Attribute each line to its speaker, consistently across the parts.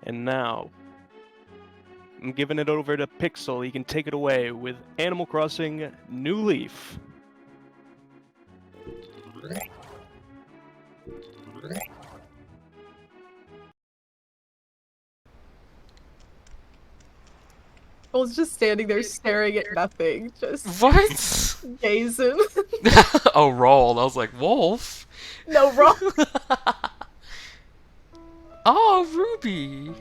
Speaker 1: And now, I'm giving it over to Pixel. He can take it away with Animal Crossing New Leaf.
Speaker 2: I was just standing there staring at nothing, just
Speaker 3: What?
Speaker 2: gazing.
Speaker 3: Oh, roll. I was like, wolf?
Speaker 2: No, wrong.
Speaker 3: Oh, Ruby.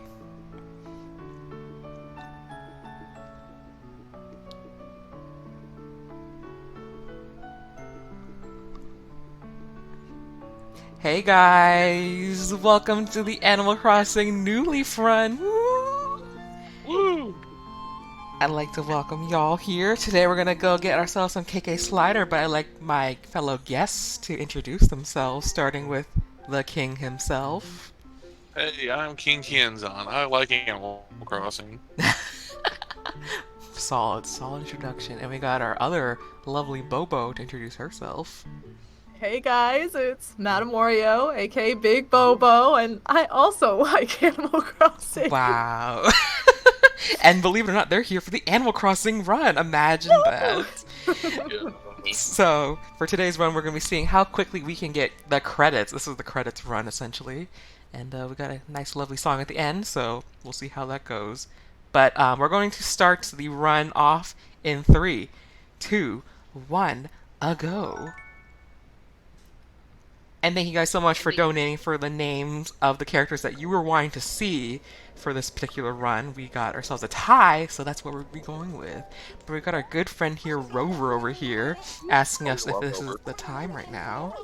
Speaker 3: Hey guys, welcome to the Animal Crossing New Leaf Run. Woo!
Speaker 1: Woo!
Speaker 3: I'd like to welcome y'all here. Today we're gonna go get ourselves some KK Slider, but I'd like my fellow guests to introduce themselves, starting with the king himself.
Speaker 4: Hey, I'm King Kienzon. I like Animal Crossing.
Speaker 3: Solid introduction. And we got our other lovely Bobo to introduce herself.
Speaker 2: Hey guys, it's Madame Oreo, aka Big Bobo, and I also like Animal Crossing.
Speaker 3: Wow. And believe it or not, they're here for the Animal Crossing run. Imagine that.
Speaker 4: Yeah.
Speaker 3: So, for today's run, we're going to be seeing how quickly we can get the credits. This is the credits run, essentially. And we got a nice, lovely song at the end, so we'll see how that goes. But we're going to start the run off in 3, 2, 1, a go. And thank you guys so much for donating for the names of the characters that you were wanting to see for this particular run. We got ourselves a tie, so that's what we'll be going with. But we got our good friend here, Rover, over here, asking us if this is the time right now.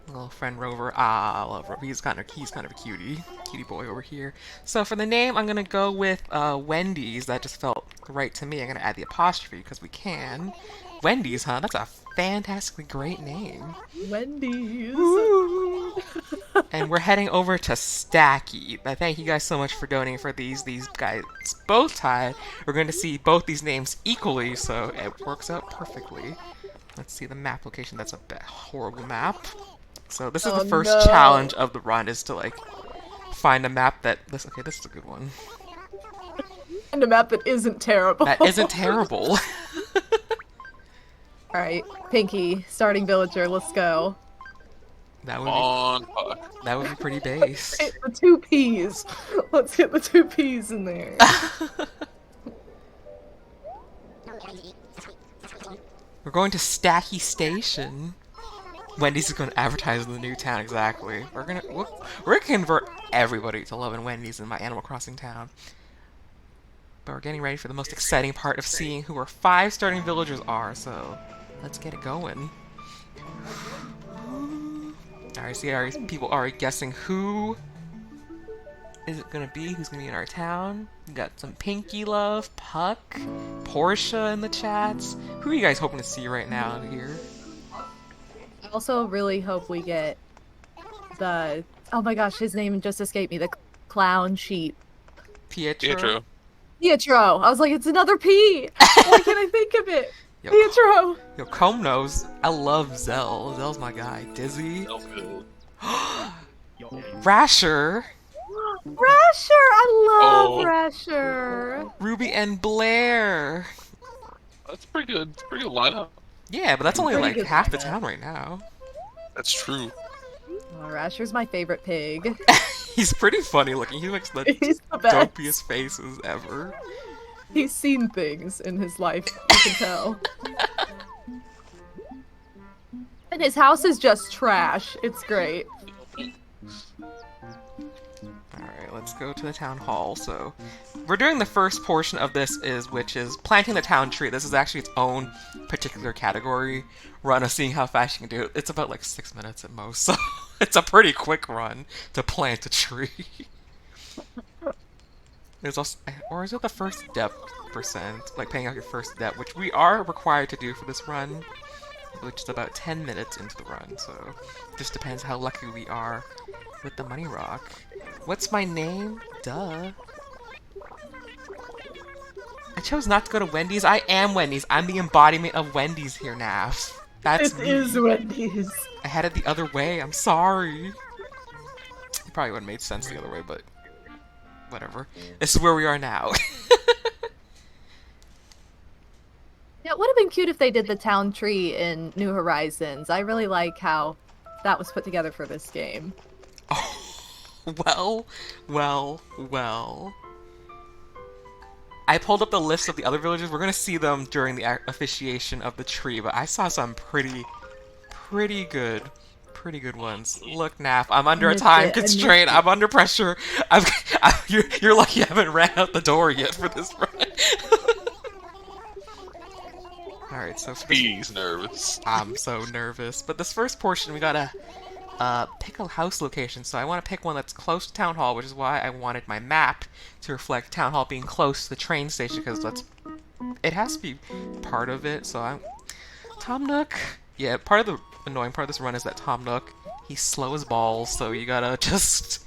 Speaker 3: Little friend Rover, I love Rover. He's kind of a cutie boy over here. So for the name, I'm gonna go with Wendy's. That just felt right to me. I'm gonna add the apostrophe because we can. Wendy's, huh? That's a fantastically great name.
Speaker 2: Wendy's.
Speaker 3: Woo! And we're heading over to Stacky. I thank you guys so much for donating for these. These guys both tied. We're going to see both these names equally, so it works out perfectly. Let's see the map location. That's a horrible map. So this is the first challenge of the run, is to like find a map that okay, this is a good one.
Speaker 2: And a map that isn't terrible.
Speaker 3: That isn't terrible.
Speaker 2: Alright, Pinky, starting villager, let's go.
Speaker 3: That would be pretty base.
Speaker 2: Hit the 2 P's. Let's hit the 2 P's in there.
Speaker 3: We're going to Stacky Station. Wendy's is going to advertise in the new town, exactly. We're gonna convert everybody to loving Wendy's in my Animal Crossing town. But we're getting ready for the most exciting part of seeing who our 5 starting villagers are, so let's get it going. Alright, see, people are guessing who is it gonna be, who's gonna be in our town. We got some Pinky Love, Puck, Portia in the chats. Who are you guys hoping to see right now here?
Speaker 2: I also really hope we get the... Oh my gosh, his name just escaped me. The clown sheep.
Speaker 3: Pietro.
Speaker 2: Pietro! I was like, it's another P! Why can't I think of it?
Speaker 3: Yo,
Speaker 2: Pietro!
Speaker 3: Yo, Comb knows. I love Zell. Zell's my guy. Dizzy. Rasher.
Speaker 2: Rasher! I love Rasher!
Speaker 3: Ruby and Blair.
Speaker 4: That's pretty good. It's a pretty good lineup.
Speaker 3: Yeah, but that's only
Speaker 2: Pretty
Speaker 3: like
Speaker 2: good
Speaker 3: half the
Speaker 2: lineup.
Speaker 3: town right now.
Speaker 4: That's true.
Speaker 2: Oh, Rasher's my favorite pig.
Speaker 3: He's pretty funny looking. He makes the
Speaker 2: He's the best.
Speaker 3: dopiest faces ever.
Speaker 2: He's seen things in his life, you can tell. And his house is just trash. It's great.
Speaker 3: Alright, let's go to the town hall. So, we're doing the first portion of this, which is planting the town tree. This is actually its own particular category run of seeing how fast you can do it. It's about like 6 minutes at most, so it's a pretty quick run to plant a tree. There's also, or is it the first depth percent, like paying out your first depth, which we are required to do for this run, which is about 10 minutes into the run, so just depends how lucky we are with the money rock. What's my name? Duh. I chose not to go to Wendy's. I am Wendy's. I'm the embodiment of Wendy's here, Nav. That's
Speaker 2: It
Speaker 3: me.
Speaker 2: is Wendy's.
Speaker 3: I had it the other way. I'm sorry. probably would have made sense the other way, but whatever. This is where we are now.
Speaker 2: Yeah, it would have been cute if they did the town tree in New Horizons. I really like how that was put together for this game.
Speaker 3: Oh, well. I pulled up the list of the other villages. We're gonna see them during the officiation of the tree, but I saw some pretty good ones. Look, Naf, I'm under a time constraint. I'm under pressure. You're lucky I haven't ran out the door yet for this run. Alright, so
Speaker 4: He's nervous.
Speaker 3: I'm so nervous. But this first portion, we gotta pick a house location. So I want to pick one that's close to Town Hall, which is why I wanted my map to reflect Town Hall being close to the train station, because it has to be part of it. So I'm Tom Nook. Yeah, part of the annoying part of this run is that Tom Nook, he's slow as balls, so you gotta just...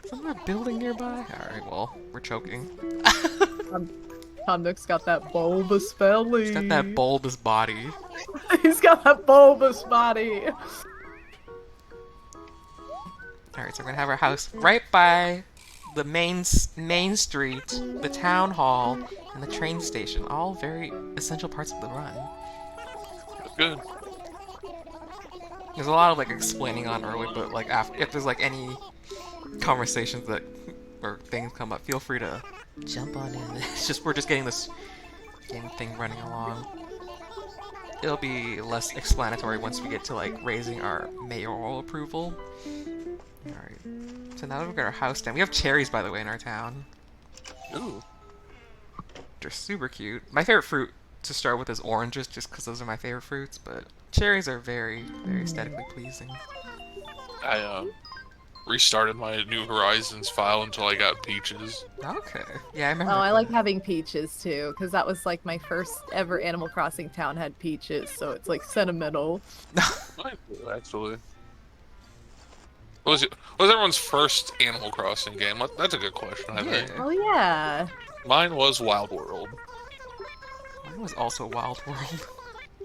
Speaker 3: Isn't there a building nearby? Alright, well, we're choking.
Speaker 2: Tom Nook's got that bulbous belly.
Speaker 3: He's got that bulbous body.
Speaker 2: He's got that bulbous body.
Speaker 3: Alright, so we're gonna have our house right by the main street, the town hall, and the train station. All very essential parts of the run.
Speaker 4: Good.
Speaker 3: There's a lot of like explaining on early, but like if there's like any conversations that or things come up, feel free to jump on in. It's just we're just getting this thing running along. It'll be less explanatory once we get to like raising our mayoral approval. Alright. So now that we've got our house down. We have cherries, by the way, in our town.
Speaker 4: Ooh.
Speaker 3: They're super cute. My favorite fruit to start with is oranges, just because those are my favorite fruits, but cherries are very aesthetically pleasing.
Speaker 4: I restarted my New Horizons file until I got peaches.
Speaker 3: Okay. Yeah, I remember.
Speaker 2: Oh, I like having peaches too, because that was like my first ever Animal Crossing town had peaches, so it's like sentimental.
Speaker 4: Mine too, actually. What was everyone's first Animal Crossing game? That's a good question, I think.
Speaker 2: Oh yeah.
Speaker 4: Mine was Wild World.
Speaker 3: Mine was also Wild World.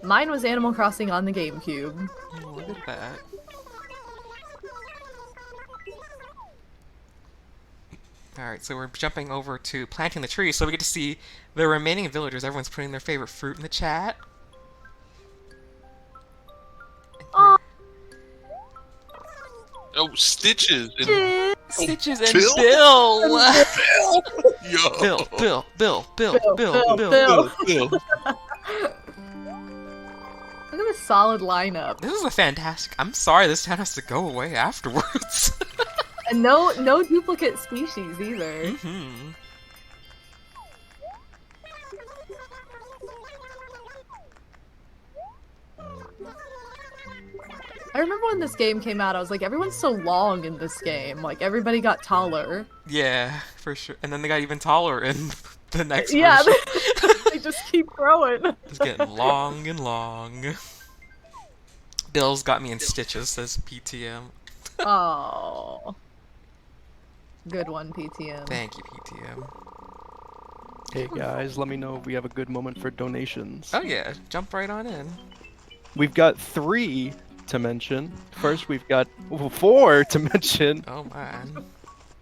Speaker 2: Mine was Animal Crossing on the GameCube.
Speaker 3: Oh, look at that. Alright, so we're jumping over to planting the tree, so we get to see the remaining villagers. Everyone's putting their favorite fruit in the chat.
Speaker 2: Oh,
Speaker 4: Oh, Stitches and
Speaker 3: Stitches and
Speaker 4: Bill?
Speaker 3: Bill!
Speaker 4: Yo.
Speaker 3: Bill.
Speaker 4: Bill.
Speaker 2: look at this solid lineup.
Speaker 3: This is a fantastic... I'm sorry this town has to go away afterwards.
Speaker 2: And no duplicate species either.
Speaker 3: Mm-hmm.
Speaker 2: I remember when this game came out, I was like, everyone's so long in this game. Like, everybody got taller.
Speaker 3: Yeah, for sure. And then they got even taller in the next
Speaker 2: Yeah,
Speaker 3: version.
Speaker 2: they just keep growing.
Speaker 3: It's getting long and long. Bill's got me in stitches, says PTM.
Speaker 2: Oh. Good one, PTM.
Speaker 3: Thank you, PTM.
Speaker 1: Hey guys, let me know if we have a good moment for donations.
Speaker 3: Oh yeah, jump right on in.
Speaker 1: We've got 3 to mention. First, we've got 4 to mention.
Speaker 3: Oh man.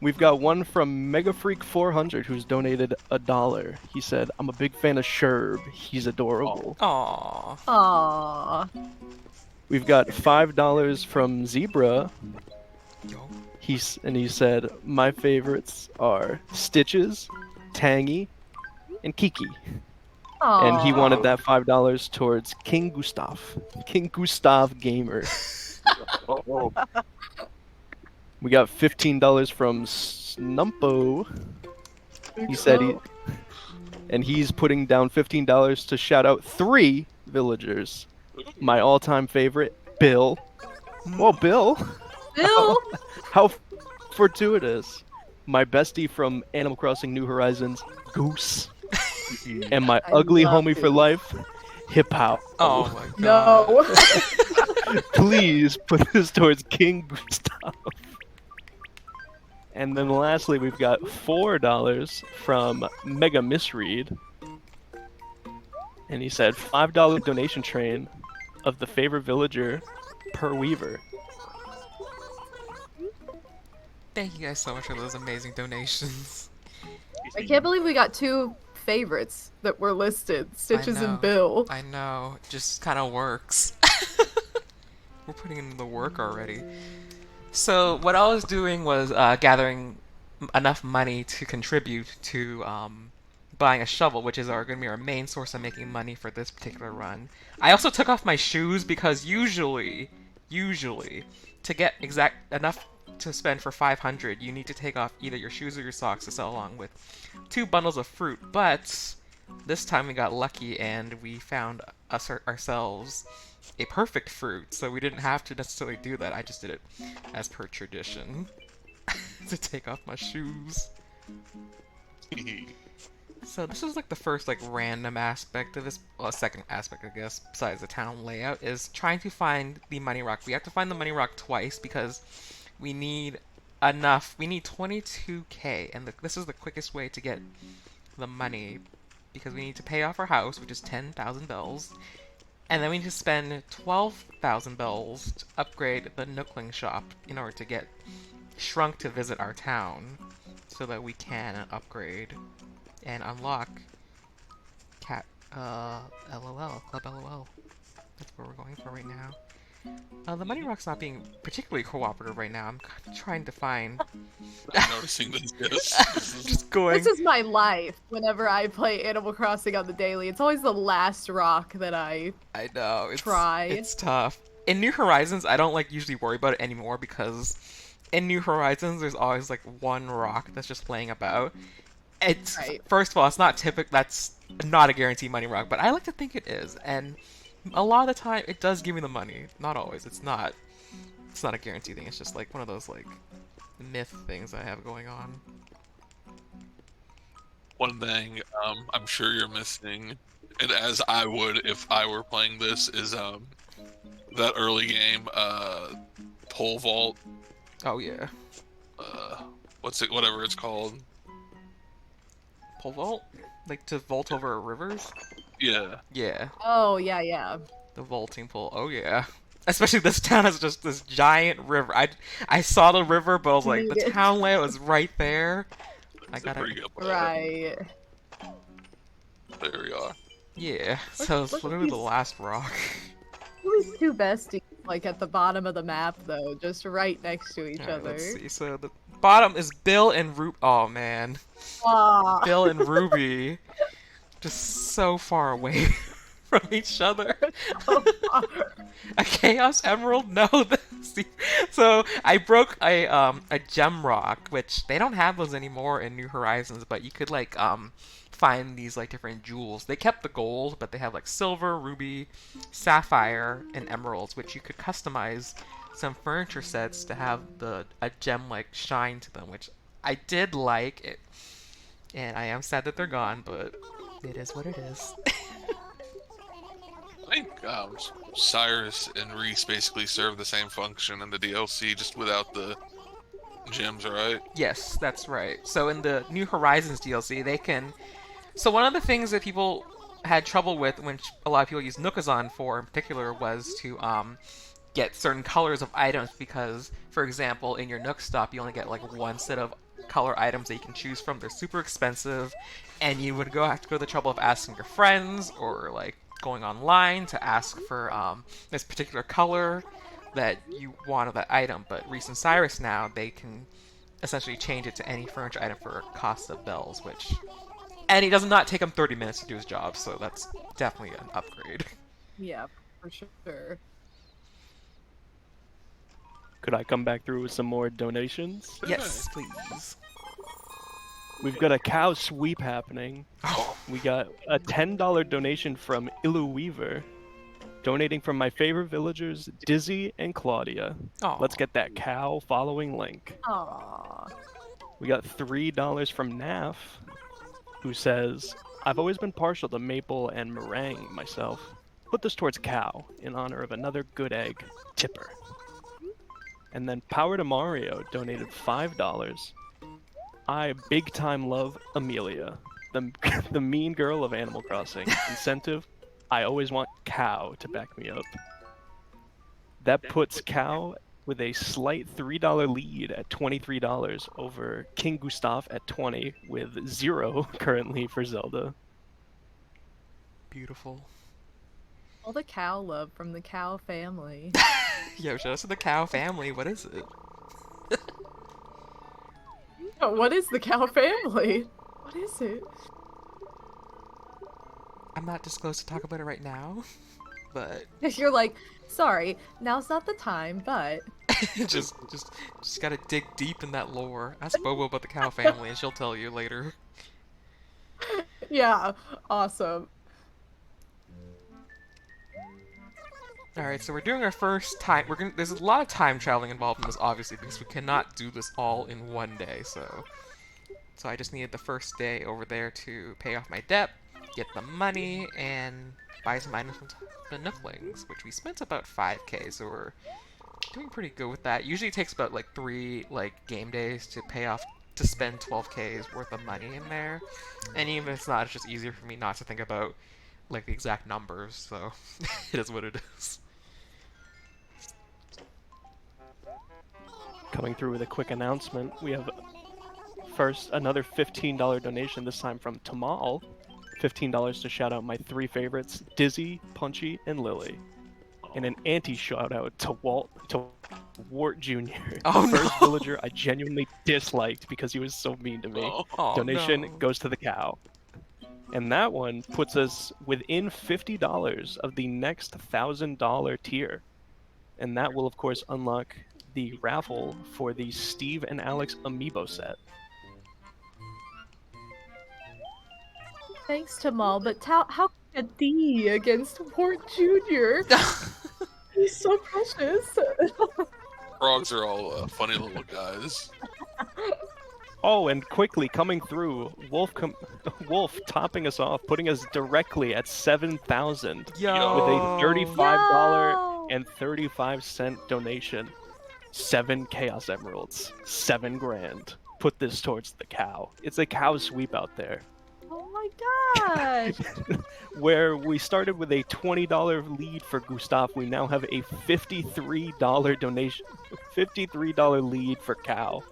Speaker 1: We've got one from MegaFreak400 who's donated $1. He said, "I'm a big fan of Sherb. He's adorable."
Speaker 3: Aww.
Speaker 2: Aww.
Speaker 1: We've got $5 from Zebra.
Speaker 3: Yo.
Speaker 1: He said, "My favorites are Stitches, Tangy, and Kiki."
Speaker 2: Aww.
Speaker 1: And he wanted that $5 towards King Gustav Gamer.
Speaker 4: Oh.
Speaker 1: We got $15 from Snumpo. He said he's putting down $15 to shout out 3 villagers. My all-time favorite, Bill. Well, Bill.
Speaker 2: Bill.
Speaker 1: How fortuitous. My bestie from Animal Crossing New Horizons, Goose. And my ugly
Speaker 2: love
Speaker 1: homie for
Speaker 2: Goose.
Speaker 1: life, Hip Hop.
Speaker 3: Oh my god.
Speaker 2: No.
Speaker 1: Please put this towards King Gustav. And then lastly, we've got $4 from Mega Misread. And he said, $5 donation train of the favorite villager per Weaver.
Speaker 3: Thank you guys so much for those amazing donations.
Speaker 2: I can't believe we got 2 favorites that were listed, Stitches and
Speaker 3: know.
Speaker 2: Bill.
Speaker 3: I know. Just kind of works. We're putting in the work already. So what I was doing was gathering enough money to contribute to buying a shovel, which is going to be our main source of making money for this particular run. I also took off my shoes because usually, to get exact enough to spend for 500, you need to take off either your shoes or your socks to sell along with 2 bundles of fruit. But this time we got lucky and we found ourselves a perfect fruit, so we didn't have to necessarily do that. I just did it as per tradition to take off my shoes. So this is like the first like random aspect of this, well, second aspect I guess, besides the town layout, is trying to find the money rock. We have to find the money rock twice because we need enough, we need 22k, and this is the quickest way to get the money because we need to pay off our house, which is 10,000 bells, and then we need to spend 12,000 bells to upgrade the Nookling shop in order to get Shrunk to visit our town so that we can upgrade and unlock LOL, Club LOL. That's what we're going for right now. The money rock's not being particularly cooperative right now. I'm trying to find...
Speaker 4: I'm noticing this, yes.
Speaker 3: Just going...
Speaker 2: This is my life whenever I play Animal Crossing on the daily. It's always the last rock that I
Speaker 3: know,
Speaker 2: try.
Speaker 3: It's tough. In New Horizons, I don't like usually worry about it anymore because in New Horizons, there's always like one rock that's just laying about. It's First of all, it's not typical. That's not a guaranteed money rock, but I like to think it is, and a lot of the time it does give me the money. Not always. It's not a guarantee thing. It's just like one of those like myth things I have going on.
Speaker 4: One thing I'm sure you're missing, and as I would if I were playing this, is that early game pole vault.
Speaker 3: Oh yeah.
Speaker 4: Whatever it's called.
Speaker 3: Pole vault? Like to vault over rivers?
Speaker 4: Yeah.
Speaker 3: Yeah.
Speaker 2: Oh, yeah.
Speaker 3: The vaulting pole. Oh yeah. Especially this town has just this giant river. I saw the river, but I was like, the town layout was right there. I gotta...
Speaker 4: Pretty good plan.
Speaker 2: Right.
Speaker 4: There we are.
Speaker 3: Yeah. So it's literally the last rock.
Speaker 2: These 2 besties, like at the bottom of the map, though, just right next to each
Speaker 3: Alright,
Speaker 2: other.
Speaker 3: let's see. So the bottom is Bill and Ruby. Oh man.
Speaker 2: Aww.
Speaker 3: Bill and Ruby. Just so far away from each other. A Chaos Emerald? No. See, so I broke a gem rock, which they don't have those anymore in New Horizons, but you could like find these like different jewels. They kept the gold, but they have like silver, ruby, sapphire, and emeralds, which you could customize some furniture sets to have a gem like shine to them, which I did like it. And I am sad that they're gone, but it is what it is.
Speaker 4: I think Cyrus and Reese basically serve the same function in the DLC, just without the gems, right?
Speaker 3: Yes, that's right. So in the New Horizons DLC, they can... So one of the things that people had trouble with, when a lot of people use Nookazon for in particular, was to get certain colors of items because, for example, in your Nook stop, you only get like one set of color items that you can choose from. They're super expensive, and you would have to go to the trouble of asking your friends or like going online to ask for this particular color that you want of that item. But Reese and Cyrus now, they can essentially change it to any furniture item for a cost of bells, which... And it does not take him 30 minutes to do his job, so that's definitely an upgrade.
Speaker 2: Yeah, for sure.
Speaker 1: Could I come back through with some more donations?
Speaker 3: Yes, please.
Speaker 1: We've got a cow sweep happening.
Speaker 3: Oh,
Speaker 1: We got a $10 donation from Illu Weaver, donating from my favorite villagers, Dizzy and Claudia.
Speaker 3: oh.
Speaker 1: Let's get that cow following link.
Speaker 2: Aww.
Speaker 1: We got $3 from Naf, who says, I've always been partial to maple and meringue myself. Put this towards cow in honor of another good egg, Tipper. And then Power to Mario donated $5. I big time love Amelia, the mean girl of Animal Crossing. Incentive, I always want cow to back me up. That puts cow with a slight $3 lead at $23 over King Gustav at 20, with 0 currently for Zelda.
Speaker 3: Beautiful.
Speaker 2: All the cow love from the cow family.
Speaker 3: Yo, shout out to the cow family. What is it?
Speaker 2: What is the cow family? What is it?
Speaker 3: I'm not disclosed to talk about it right now, but
Speaker 2: You're like, sorry, now's not the time, but
Speaker 3: just gotta dig deep in that lore. Ask Bobo about the cow family, and she'll tell you later.
Speaker 2: yeah, awesome.
Speaker 3: All right, so we're doing our first time. There's a lot of time traveling involved in this, obviously, because we cannot do this all in one day. So I just needed the first day over there to pay off my debt, get the money, and buy some items from the Nooklings, which we spent about 5k. So we're doing pretty good with that. Usually it takes about like 3 game days to pay off to spend 12k's worth of money in there. And even if it's not, it's just easier for me not to think about the exact numbers. So it is what it is.
Speaker 1: Coming through with a quick announcement, we have first another $15 donation, this time from Tamal. $15 to shout out my 3 favorites, Dizzy, Punchy, and Lily. And an anti-shout out to Wart Jr.,
Speaker 3: Oh,
Speaker 1: the first
Speaker 3: no.
Speaker 1: villager I genuinely disliked because he was so mean to me.
Speaker 3: Oh,
Speaker 1: Donation
Speaker 3: no.
Speaker 1: goes to the cow. And that one puts us within $50 of the next $1,000 tier. And that will, of course, unlock the raffle for the Steve and Alex amiibo set.
Speaker 2: Thanks, Tamal, but how can a D against Wart Jr.? He's so precious.
Speaker 4: Frogs are all funny little guys.
Speaker 1: Oh, and quickly coming through, Wolf topping us off, putting us directly at 7,000
Speaker 3: Yo.
Speaker 1: with a $35
Speaker 2: Yo!
Speaker 1: and 35-cent donation. 7 Chaos Emeralds, 7 grand. Put this towards the cow. It's a cow sweep out there.
Speaker 2: Oh my gosh!
Speaker 1: Where we started with a $20 lead for Gustav, we now have a $53 donation, $53 lead for cow,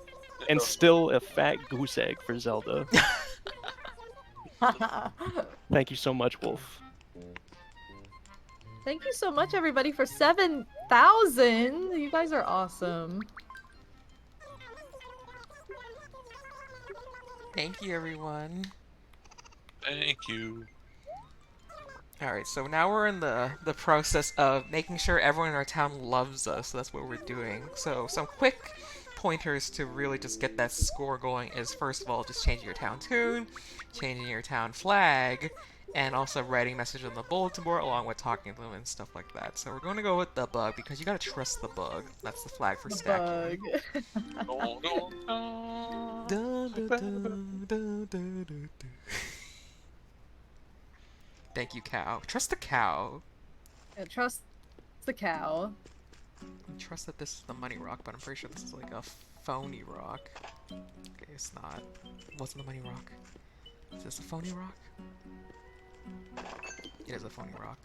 Speaker 1: and still a fat goose egg for Zelda. Thank you so much, Wolf.
Speaker 2: Thank you so much, everybody, for 7,000. You guys are awesome.
Speaker 3: Thank you, everyone.
Speaker 4: Thank you.
Speaker 3: Alright, so now we're in the process of making sure everyone in our town loves us, so that's what we're doing. So some quick pointers to really just get that score going is, first of all, just changing your town tune, changing your town flag, and also writing message on the bulletin board along with talking to them and stuff like that. So we're going to go with the bug because you gotta trust the bug. That's the flag for stacking.
Speaker 2: Bug.
Speaker 3: Dun, dun, dun, dun, dun, dun, dun. Thank you, cow. Trust the cow.
Speaker 2: Yeah, trust the cow.
Speaker 3: I trust that this is the money rock, but I'm pretty sure this is like a phony rock. Okay, it's not. What's the money rock? Is this a phony rock? It is a phony rock.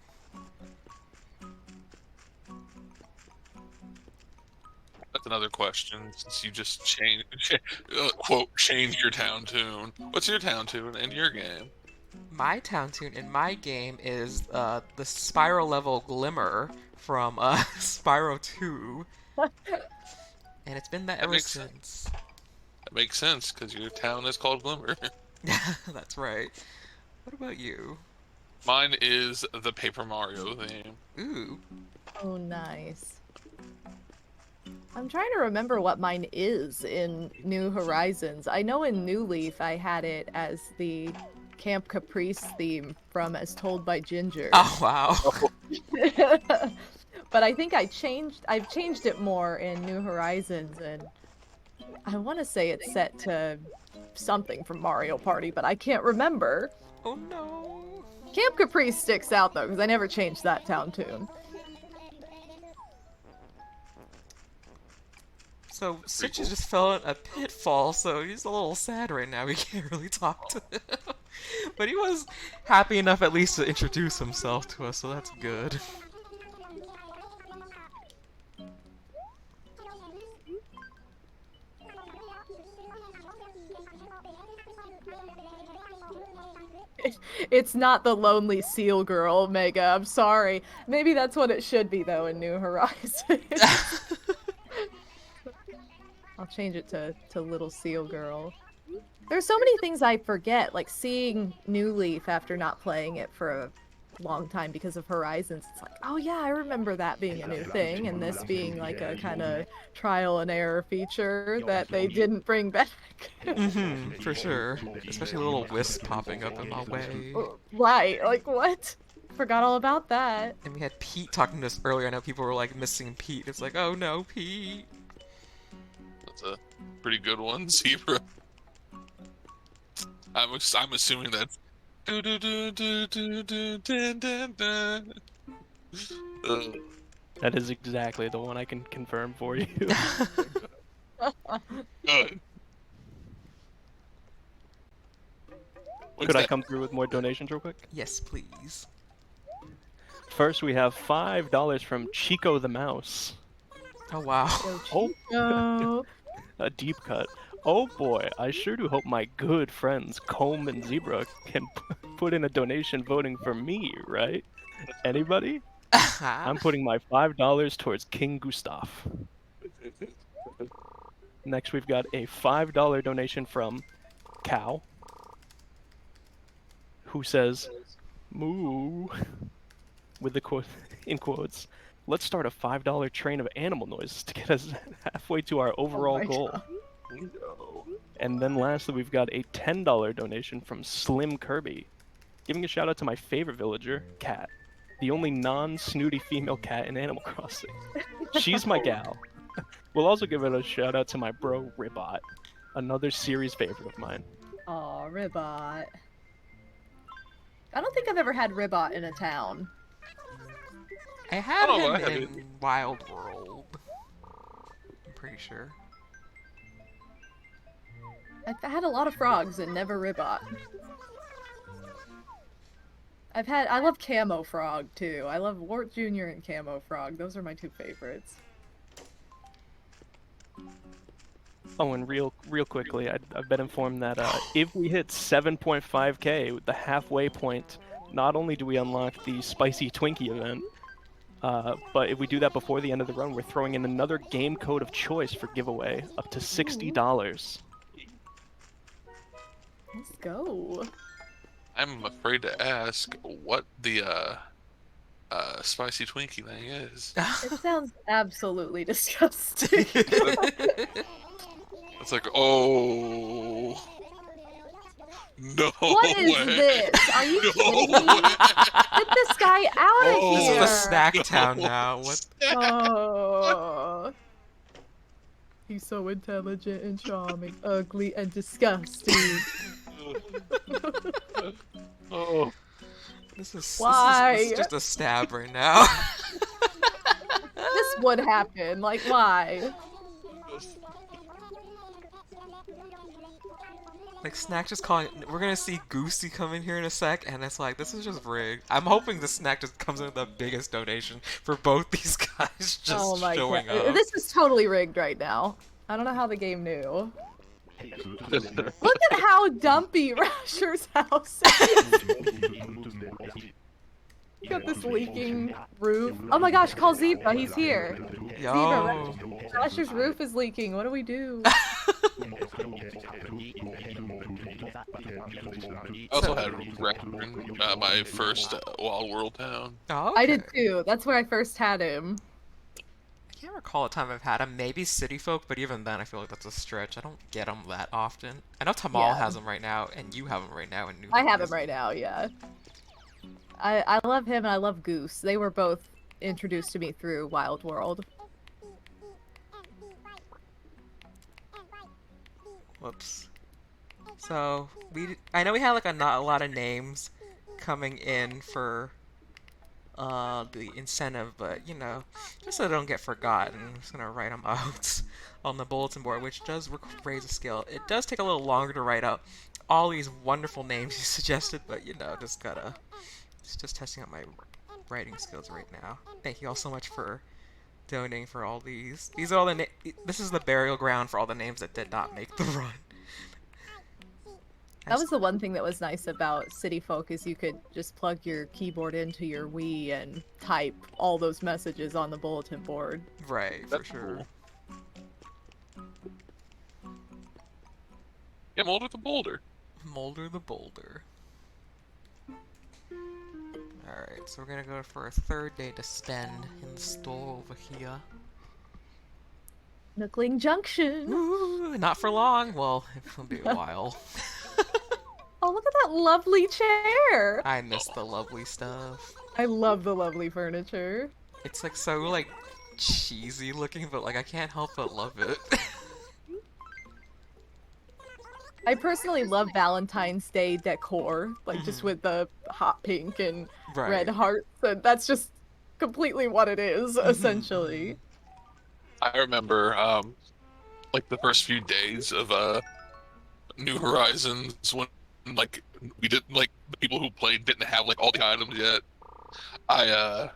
Speaker 4: That's another question, since you just quote, change your town tune. What's your town tune in your game?
Speaker 3: My town tune in my game is the Spiral level Glimmer from Spyro 2. And it's been that ever since.
Speaker 4: That makes sense, because your town is called Glimmer.
Speaker 3: That's right. What about you?
Speaker 4: Mine is the Paper Mario theme.
Speaker 3: Ooh.
Speaker 2: Oh, nice. I'm trying to remember what mine is in New Horizons. I know in New Leaf I had it as the Camp Caprice theme from As Told by Ginger.
Speaker 3: Oh, wow.
Speaker 2: But I think I've changed it more in New Horizons, and I want to say it's set to something from Mario Party, but I can't remember.
Speaker 3: Oh, no.
Speaker 2: Camp Caprice sticks out though, because I never changed that town tune.
Speaker 3: So, Stitches just fell in a pitfall, so he's a little sad right now. We can't really talk to him. But he was happy enough at least to introduce himself to us, so that's good.
Speaker 2: It's not the lonely seal girl, Mega. I'm sorry. Maybe that's what it should be, though, in New Horizons. I'll change it to Little Seal Girl. There's so many things I forget, like seeing New Leaf after not playing it for a long time because of Horizons. It's like, oh yeah, I remember that being a new thing, and this being like a kind of trial and error feature that they didn't bring back.
Speaker 3: For sure. Especially a little wisp popping up in my way.
Speaker 2: Right, like what? Forgot all about that.
Speaker 3: And we had Pete talking to us earlier. I know people were like missing Pete. It's like, oh no, Pete.
Speaker 4: That's a pretty good one, Zebra. I'm assuming that's.
Speaker 1: That is exactly the one I can confirm for you.
Speaker 4: Good.
Speaker 1: Could I come through with more donations real quick?
Speaker 3: Yes, please.
Speaker 1: First, we have $5 from Chico the Mouse.
Speaker 3: Oh wow.
Speaker 2: Oh,
Speaker 1: A deep cut. Oh boy, I sure do hope my good friends Comb and Zebra can put in a donation voting for me, right? Anybody? I'm putting my $5 towards King Gustav. Next, we've got a $5 donation from Cow, who says, "Moo," with the quote in quotes. Let's start a $5 train of animal noises to get us halfway to our overall goal. And then lastly, we've got a $10 donation from Slim Kirby, giving a shout out to my favorite villager, Cat, the only non-snooty female cat in Animal Crossing. She's my gal. We'll also give it a shout out to my bro, Ribot, another series favorite of mine.
Speaker 2: Aw, Ribot. I don't think I've ever had Ribot in a town.
Speaker 3: I had
Speaker 4: Oh,
Speaker 3: him
Speaker 4: I
Speaker 3: in
Speaker 4: haven't.
Speaker 3: Wild World. I'm pretty sure.
Speaker 2: I've had a lot of frogs and never Ribot. I love Camo Frog too. I love Wart Jr. and Camo Frog. Those are my two favorites.
Speaker 1: Oh, and real quickly, I've been informed that if we hit 7.5k, the halfway point, not only do we unlock the Spicy Twinkie event, but if we do that before the end of the run, we're throwing in another game code of choice for giveaway, up to $60.
Speaker 2: Let's go.
Speaker 4: I'm afraid to ask what the spicy Twinkie thing is.
Speaker 2: It sounds absolutely disgusting.
Speaker 4: It's like, oh no
Speaker 2: What is
Speaker 4: way.
Speaker 2: this? Are you
Speaker 4: No
Speaker 2: kidding me?
Speaker 4: way.
Speaker 2: Get this guy out of
Speaker 4: Oh,
Speaker 3: This
Speaker 2: here!
Speaker 3: is the snack town now. What?
Speaker 2: Oh. He's so intelligent and charming, ugly and disgusting.
Speaker 4: Oh,
Speaker 2: Why?
Speaker 3: This is just a stab right now.
Speaker 2: This would happen. Like, why?
Speaker 3: Like Snack just calling. We're gonna see Goosey come in here in a sec, and it's like this is just rigged. I'm hoping the Snack just comes in with the biggest donation for both these guys just
Speaker 2: Oh my
Speaker 3: showing
Speaker 2: god.
Speaker 3: up.
Speaker 2: This is totally rigged right now. I don't know how the game knew. Look at how dumpy Rasher's house is. Got this leaking roof. Oh my gosh, call Zebra. He's here.
Speaker 3: Yo.
Speaker 2: Rasher's roof is leaking. What do we do?
Speaker 4: I also had Raccoon, my first Wild World town.
Speaker 3: Oh,
Speaker 2: I did
Speaker 3: okay.
Speaker 2: too. That's where I first had him.
Speaker 3: I can't recall a time I've had him. Maybe City Folk, but even then, I feel like that's a stretch. I don't get them that often. I know Tamal
Speaker 2: Yeah.
Speaker 3: has them right now, and you have them right now in New.
Speaker 2: I have him
Speaker 3: Horizons.
Speaker 2: right now, yeah. I love him and I love Goose. They were both introduced to me through Wild World.
Speaker 3: Whoops. So I know we had like not a lot of names coming in for the incentive, but you know, just so they don't get forgotten, I'm just gonna write them out on the bulletin board, which does raise a skill. It does take a little longer to write out all these wonderful names you suggested, but you know, just testing out my writing skills right now. Thank you all so much for donating for all these. These are all the this is the burial ground for all the names that did not make the run.
Speaker 2: That was the one thing that was nice about City Folk is you could just plug your keyboard into your Wii and type all those messages on the bulletin board.
Speaker 3: Right, for
Speaker 4: That's
Speaker 3: sure.
Speaker 4: cool. Yeah, Molder the Boulder.
Speaker 3: Molder the Boulder. Alright, so we're gonna go for a third day to spend in the store over here.
Speaker 2: Nookling Junction.
Speaker 3: Ooh, not for long. Well, it'll be a while.
Speaker 2: Oh, look at that lovely chair.
Speaker 3: I miss the lovely stuff.
Speaker 2: I love the lovely furniture.
Speaker 3: It's like so like cheesy looking, but like I can't help but love it.
Speaker 2: I personally love Valentine's Day decor, like just with the hot pink and
Speaker 3: Right.
Speaker 2: red hearts. And that's just completely what it is, essentially.
Speaker 4: I remember, like the first few days of New Horizons when like we didn't like the people who played didn't have like all the items yet. I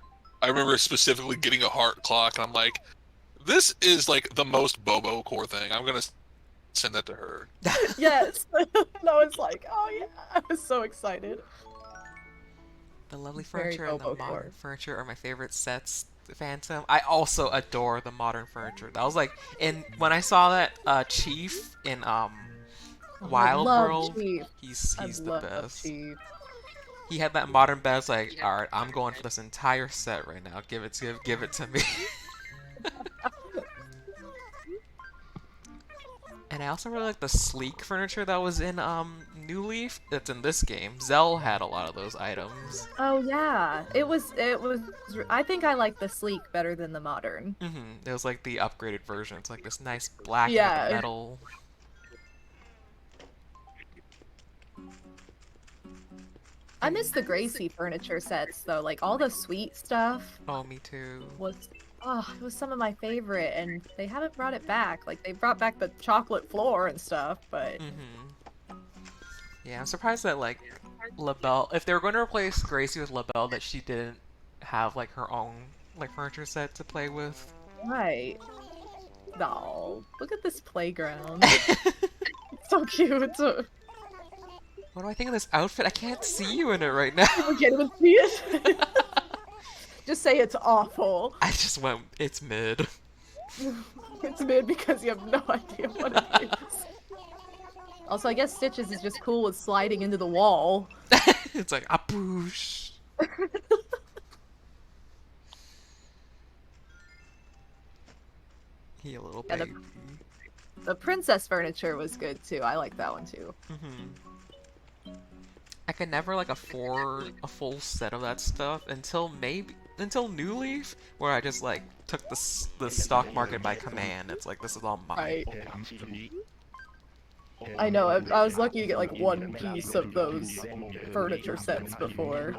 Speaker 4: remember specifically getting a heart clock, and I'm like, this is like the most Bobo core thing. I'm gonna send that to her.
Speaker 2: Yes. And I was like, oh yeah, I was so excited.
Speaker 3: The lovely
Speaker 2: Very
Speaker 3: furniture and the
Speaker 2: Bobo
Speaker 3: modern
Speaker 2: core.
Speaker 3: furniture are my favorite sets. The Phantom. I also adore the modern furniture. That was like when I saw that Chief in Wild
Speaker 2: love
Speaker 3: World,
Speaker 2: Chief.
Speaker 3: he's
Speaker 2: I
Speaker 3: the
Speaker 2: love
Speaker 3: best.
Speaker 2: Chief.
Speaker 3: He had that modern bed. I was like, all right, I'm going for this entire set right now. Give it to me. And I also really like the sleek furniture that was in New Leaf. That's in this game. Zell had a lot of those items.
Speaker 2: Oh yeah, it was. I think I like the sleek better than the modern.
Speaker 3: It was like the upgraded version. It's like this nice black
Speaker 2: Yeah.
Speaker 3: with metal.
Speaker 2: I miss the Gracie furniture sets though. Like all the sweet stuff
Speaker 3: Oh, me too.
Speaker 2: it was some of my favorite, and they haven't brought it back. Like they brought back the chocolate floor and stuff, but
Speaker 3: Yeah, I'm surprised that like LaBelle, if they were going to replace Gracie with LaBelle, that she didn't have like her own like furniture set to play with.
Speaker 2: right. Oh, look at this playground. It's so cute.
Speaker 3: What do I think of this outfit? I can't see you in it right now.
Speaker 2: I can't even see it. Just say it's awful.
Speaker 3: I just went, it's mid.
Speaker 2: It's mid because you have no idea what it is. Also, I guess Stitches is just cool with sliding into the wall.
Speaker 3: It's like, a boosh. He a little
Speaker 2: Yeah,
Speaker 3: baby.
Speaker 2: The princess furniture was good too. I like that one too.
Speaker 3: I could never like afford a full set of that stuff until New Leaf, where I just like took the stock market by command. It's like, this is all mine.
Speaker 2: Right. I know. I was lucky to get like one piece of those furniture sets before.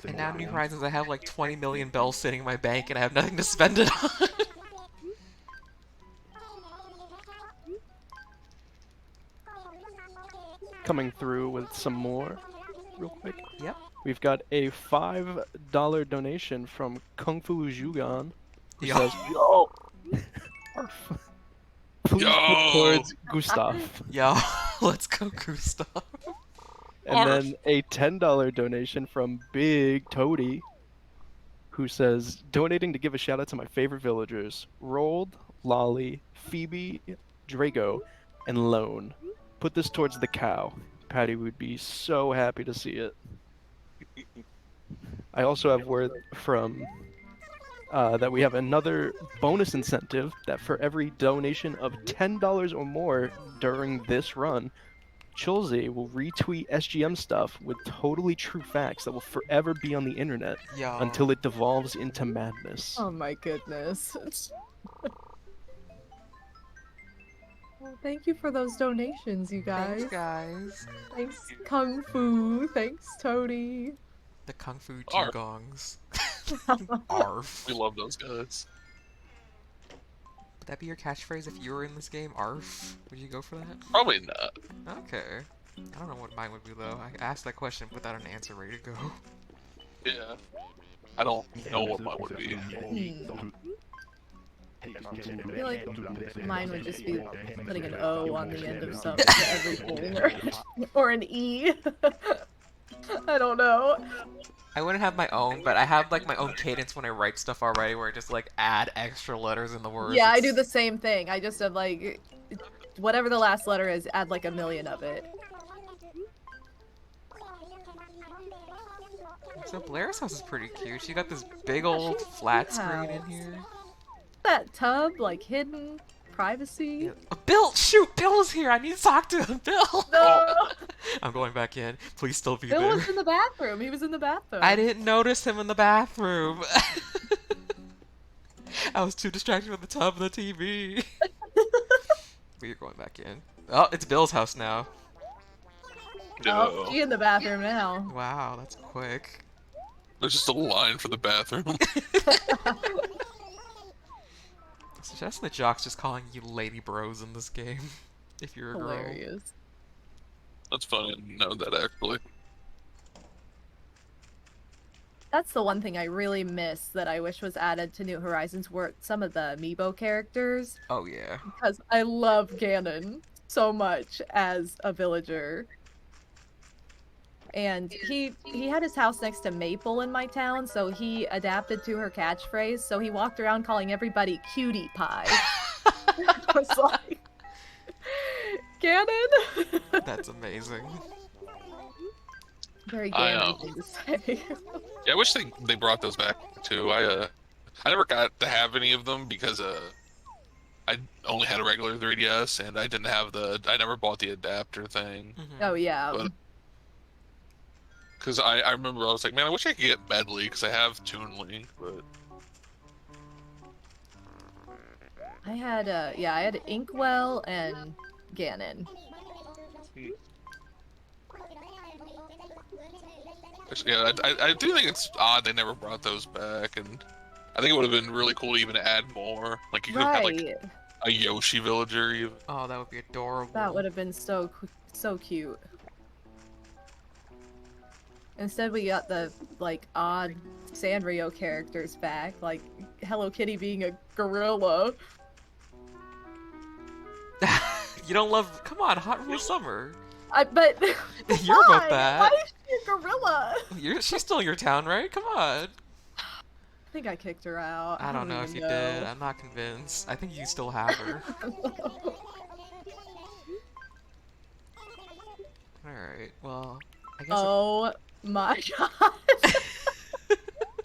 Speaker 3: And now New Horizons, I have like 20 million bells sitting in my bank, and I have nothing to spend it on.
Speaker 1: Coming through with some more, real quick.
Speaker 3: Yep.
Speaker 1: We've got a $5 donation from Kung Fu Zhugan, who
Speaker 3: Yo.
Speaker 1: says, "Yo, Arf. Please
Speaker 4: Yo.
Speaker 1: put towards Gustav."
Speaker 3: Yo, let's go, Gustav.
Speaker 1: And
Speaker 4: Arf.
Speaker 1: then a $10 donation from Big Toady, who says, "Donating to give a shout out to my favorite villagers: Rolled, Lolly, Phoebe, Drago, and Lone. Put this towards the cow. Patty would be so happy to see it." I also have word from that we have another bonus incentive that for every donation of $10 or more during this run, Chulze will retweet SGM stuff with totally true facts that will forever be on the internet
Speaker 3: Yo.
Speaker 1: until it devolves into madness.
Speaker 2: Oh my goodness. Well, thank you for those donations, you guys.
Speaker 3: Thanks, guys.
Speaker 2: Thanks, Kung Fu. Thanks, Toady.
Speaker 3: The Kung Fu
Speaker 4: Arf.
Speaker 3: Dugongs. Arf.
Speaker 4: We love those guys.
Speaker 3: Would that be your catchphrase if you were in this game? Arf? Would you go for that?
Speaker 4: Probably not.
Speaker 3: Okay. I don't know what mine would be though. I asked that question without an answer ready to go.
Speaker 4: Yeah. I don't know what mine would be.
Speaker 2: I feel like mine would just be putting an O on the end of something to everything, or an E. I don't know.
Speaker 3: I wouldn't have my own, but I have like my own cadence when I write stuff already, where I just like add extra letters in the words.
Speaker 2: Yeah, I do the same thing. I just have like whatever the last letter is, add like a million of it.
Speaker 3: So Blair's house is pretty cute. She got this big old flat screen in here.
Speaker 2: That tub, like hidden privacy.
Speaker 3: Yeah. Oh, Bill, shoot, Bill's here. I need to talk to him, Bill.
Speaker 2: No.
Speaker 3: I'm going back in. Please still be
Speaker 2: Bill
Speaker 3: there.
Speaker 2: was in the bathroom. He was in the bathroom.
Speaker 3: I didn't notice him in the bathroom. I was too distracted with the tub and the TV. We're going back in. Oh, it's Bill's house now.
Speaker 2: Oh, she in the bathroom now.
Speaker 3: Wow, that's quick.
Speaker 4: There's just a line for the bathroom.
Speaker 3: Suggest the jocks just calling you lady bros in this game, if you're a girl.
Speaker 2: Hilarious.
Speaker 4: That's funny. I didn't know that actually.
Speaker 2: That's the one thing I really miss that I wish was added to New Horizons were some of the amiibo characters.
Speaker 3: Oh yeah.
Speaker 2: Because I love Ganon so much as a villager. And he had his house next to Maple in my town, so he adapted to her catchphrase. So he walked around calling everybody cutie pie. I was like, Ganon.
Speaker 3: That's amazing.
Speaker 2: Very Ganon thing to say.
Speaker 4: Yeah, I wish they brought those back too. I never got to have any of them because I only had a regular 3DS and I didn't have I never bought the adapter thing.
Speaker 2: Oh yeah.
Speaker 4: Because I remember I was like, man, I wish I could get Medley because I have Toon Link, but
Speaker 2: I had Inkwell and Ganon.
Speaker 4: yeah, I do think it's odd they never brought those back, and I think it would have been really cool to even add more. Like you could have had like a Yoshi villager even.
Speaker 3: Oh, that would be adorable.
Speaker 2: That would have been so cute. Instead, we got the like odd Sanrio characters back, like Hello Kitty being a gorilla.
Speaker 3: You don't love? Come on, Hot Wheels Summer.
Speaker 2: But
Speaker 3: You're about that.
Speaker 2: Why is she a gorilla?
Speaker 3: She's still in your town, right? Come on.
Speaker 2: I think I kicked her out.
Speaker 3: I don't know if you did. I'm not convinced. I think you still have her. Alright, well, I guess...
Speaker 2: Oh my god.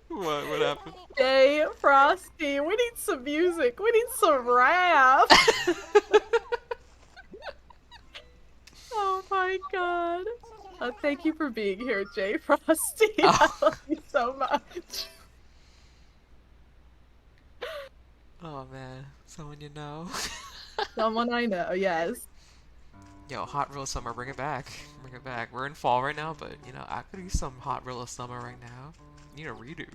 Speaker 3: What happened?
Speaker 2: Hey, Frosty, we need some music. We need some rap. Oh my god. Thank you for being here, Jay Frosty. I love you so much.
Speaker 3: Oh man, someone you know.
Speaker 2: Someone I know, yes.
Speaker 3: Yo, Hot Real Summer, bring it back. Bring it back. We're in fall right now, but you know, I could use some Hot Real Summer right now. Need a redo.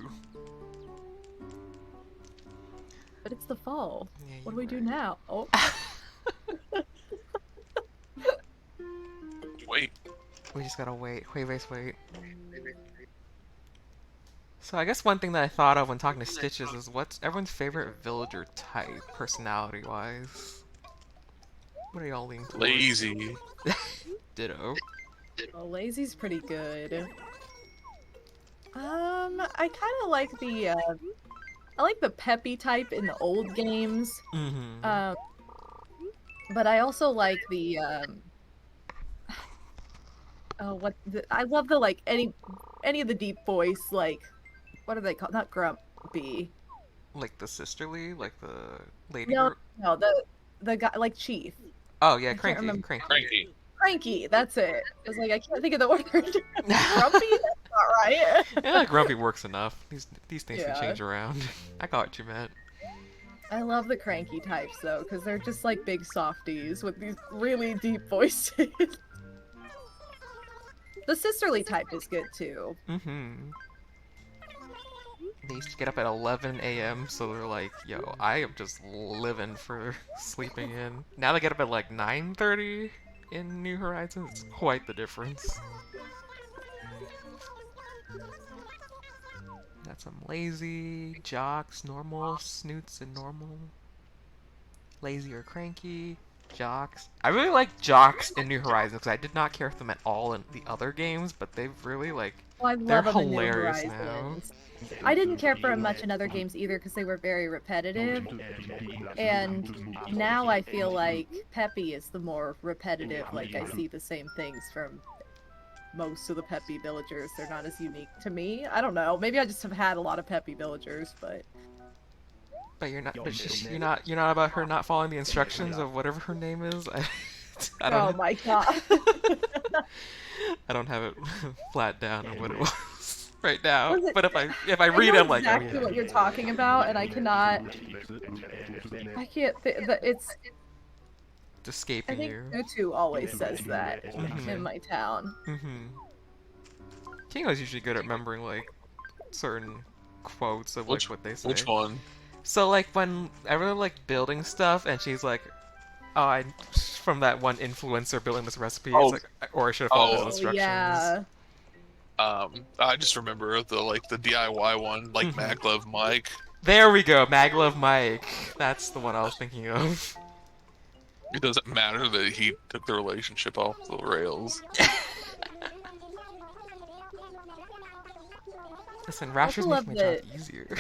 Speaker 2: But it's the fall.
Speaker 3: Yeah,
Speaker 2: What do we do now? Oh.
Speaker 4: Wait.
Speaker 3: We just gotta wait. Wait. So I guess one thing that I thought of when talking to Stitches is what's everyone's favorite villager type, personality-wise? What are y'all leaning towards?
Speaker 4: Lazy.
Speaker 3: Ditto.
Speaker 2: Well, Lazy's pretty good. I kind of like the peppy type in the old games.
Speaker 3: Mm-hmm.
Speaker 2: But I also like the I love the like any of the deep voice, like what are they called? Not grumpy.
Speaker 3: Like the sisterly, like the lady.
Speaker 2: No, the guy like Chief.
Speaker 3: Oh yeah,
Speaker 2: I can't
Speaker 3: cranky.
Speaker 2: remember.
Speaker 4: Cranky.
Speaker 2: That's it. I was like, I can't think of the word. Grumpy? That's not right.
Speaker 3: Yeah, grumpy works enough. These things
Speaker 2: Yeah.
Speaker 3: can change around. I got what you meant.
Speaker 2: I love the cranky types though, because they're just like big softies with these really deep voices. The sisterly type is good too.
Speaker 3: Mm-hmm. They used to get up at 11 a.m., so they're like, yo, I am just living for sleeping in. Now they get up at like 9:30 in New Horizons. It's quite the difference. Got some lazy, jocks, normal, snoots, and normal. Lazy or cranky, jocks. I really like jocks in New Horizons because I did not care for them at all in the other games, but they've really like
Speaker 2: Oh, I
Speaker 3: they're
Speaker 2: love them in New
Speaker 3: hilarious now.
Speaker 2: Horizons. I didn't care for them much in other games either because they were very repetitive. And now I feel like Peppy is the more repetitive. Like, I see the same things from most of the Peppy villagers. They're not as unique to me. I don't know. Maybe I just have had a lot of Peppy villagers, but...
Speaker 3: But you're not. But you're not about her not following the instructions of whatever her name is. I don't.
Speaker 2: Oh my god.
Speaker 3: I don't have it flat down on what it was right now.
Speaker 2: Was it-
Speaker 3: But if I read
Speaker 2: know
Speaker 3: it, I'm like, oh
Speaker 2: exactly
Speaker 3: yeah.
Speaker 2: what you're talking about, and I cannot. I can't think that it's.
Speaker 3: It's
Speaker 2: I
Speaker 3: escaping
Speaker 2: think
Speaker 3: you.
Speaker 2: Tutu always says that in my town.
Speaker 3: Kingo's usually good at remembering like certain quotes of like what they say.
Speaker 4: Which one?
Speaker 3: So like when I really like building stuff, and she's like, "Oh, I from that one influencer building this recipe."
Speaker 4: Oh.
Speaker 3: It's like, or I should have followed those instructions.
Speaker 2: Yeah.
Speaker 4: I just remember the DIY one, like Maglev Mike.
Speaker 3: There we go, Maglev Mike. That's the one I was thinking of.
Speaker 4: It doesn't matter that he took the relationship off the rails.
Speaker 3: Listen, rashers
Speaker 2: love
Speaker 3: make my job
Speaker 2: that-
Speaker 3: easier.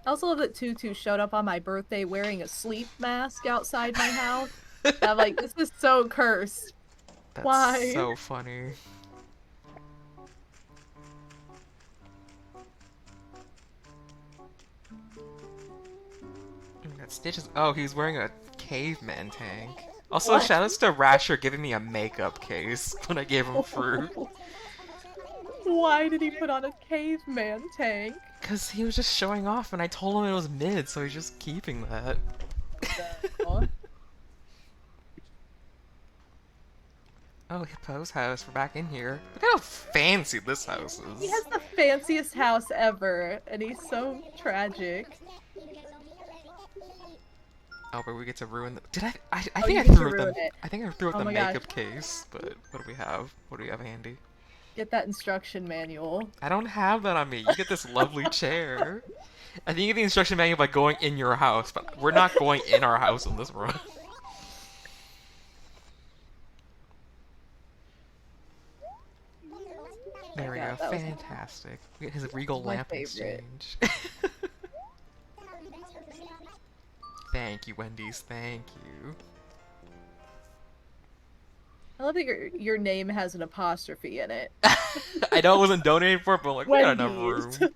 Speaker 2: I also love that Tutu showed up on my birthday wearing a sleep mask outside my house. I'm like, this is so cursed.
Speaker 3: That's
Speaker 2: Why?
Speaker 3: so funny. That Stitches. Oh, he's wearing a caveman tank. Also,
Speaker 2: What?
Speaker 3: shoutouts to Rasher giving me a makeup case when I gave him fruit.
Speaker 2: Why did he put on a caveman tank?
Speaker 3: Because he was just showing off, and I told him it was mid, so he's just keeping that.
Speaker 2: No.
Speaker 3: Oh, Hippo's house. We're back in here. Look how fancy this house is.
Speaker 2: He has the fanciest house ever, and he's so tragic.
Speaker 3: Oh, but we get to ruin the... Did I
Speaker 2: Oh,
Speaker 3: think
Speaker 2: you
Speaker 3: I
Speaker 2: get to
Speaker 3: threw it
Speaker 2: ruin
Speaker 3: the...
Speaker 2: it.
Speaker 3: I think I threw it
Speaker 2: Oh
Speaker 3: the
Speaker 2: my gosh.
Speaker 3: makeup case, but what do we have? What do we have handy?
Speaker 2: Get that instruction manual.
Speaker 3: I don't have that on me. You get this lovely chair. I think you get the instruction manual by going in your house, but we're not going in our house in this run. There we
Speaker 2: Yeah,
Speaker 3: go.
Speaker 2: that was
Speaker 3: Fantastic. We get his regal
Speaker 2: my
Speaker 3: lamp
Speaker 2: favorite.
Speaker 3: exchange. Thank you, Wendy's. Thank you.
Speaker 2: I love that your name has an apostrophe in it.
Speaker 3: I know it wasn't donated for, but like, we got enough room.
Speaker 2: Wendy's.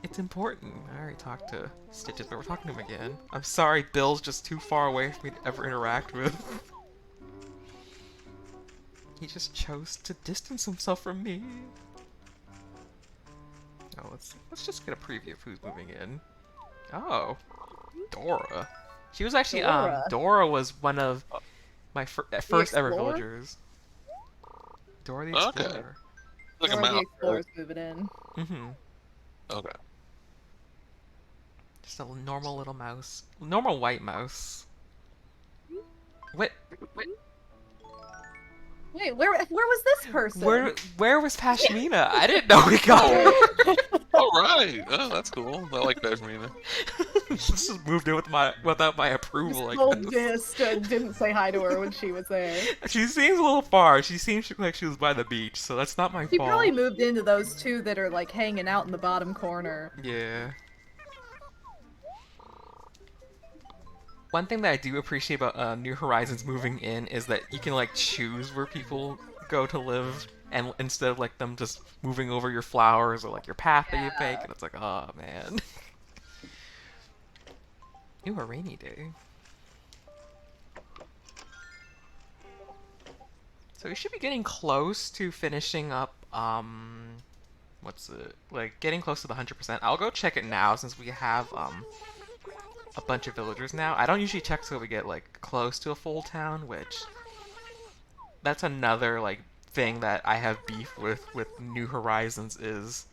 Speaker 3: It's important. I already talked to Stitches, but we're talking to him again. I'm sorry, Bill's just too far away for me to ever interact with. He just chose to distance himself from me. Oh, let's just get a preview of who's moving in. Oh, Dora. She was actually
Speaker 2: Dora.
Speaker 3: Dora was one of my first ever
Speaker 2: Explorer?
Speaker 3: villagers. Dora the
Speaker 4: Okay.
Speaker 3: Explorer.
Speaker 4: Like a
Speaker 2: Or the
Speaker 4: mount.
Speaker 2: explorer's moving in.
Speaker 3: Mm-hmm.
Speaker 4: Okay.
Speaker 3: Just a normal little mouse. Normal white mouse. What?
Speaker 2: Wait, where was this person?
Speaker 3: Where was Pashmina? I didn't know we got her.
Speaker 4: All right. Oh, that's cool. I like Pashmina.
Speaker 3: Just moved in without my approval.
Speaker 2: Just
Speaker 3: I
Speaker 2: told
Speaker 3: guess.
Speaker 2: Dist and didn't say hi to her when she was there.
Speaker 3: She seems a little far. She seems like she was by the beach, so that's not my
Speaker 2: She
Speaker 3: fault.
Speaker 2: probably moved into those two that are like hanging out in the bottom corner.
Speaker 3: Yeah. One thing that I do appreciate about New Horizons moving in is that you can like choose where people go to live, and instead of like them just moving over your flowers or like your path that you make, and it's like, oh man. Ooh, a rainy day. So we should be getting close to finishing up, what's it? Like, getting close to the 100%. I'll go check it now since we have, a bunch of villagers now. I don't usually check till we get, like, close to a full town, which... That's another, like, thing that I have beef with New Horizons is...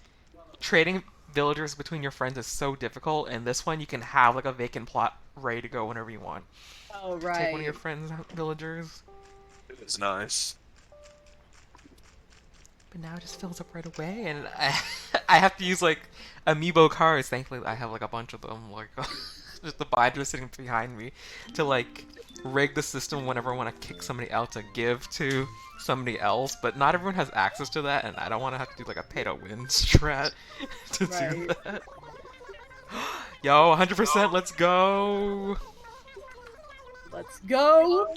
Speaker 3: Trading villagers between your friends is so difficult, and this one you can have, like, a vacant plot ready to go whenever you want.
Speaker 2: Oh,
Speaker 3: Take one of
Speaker 2: right.
Speaker 3: your friends' villagers.
Speaker 4: It's nice.
Speaker 3: But now it just fills up right away, and I have to use like amiibo cards. Thankfully, I have like a bunch of them. Like just the bind just sitting behind me to like rig the system whenever I want to kick somebody out to give to somebody else. But not everyone has access to that, and I don't want to have to do like a pay to win strat to do
Speaker 2: Right.
Speaker 3: that. Yo, 100%, let's go!
Speaker 2: Let's go.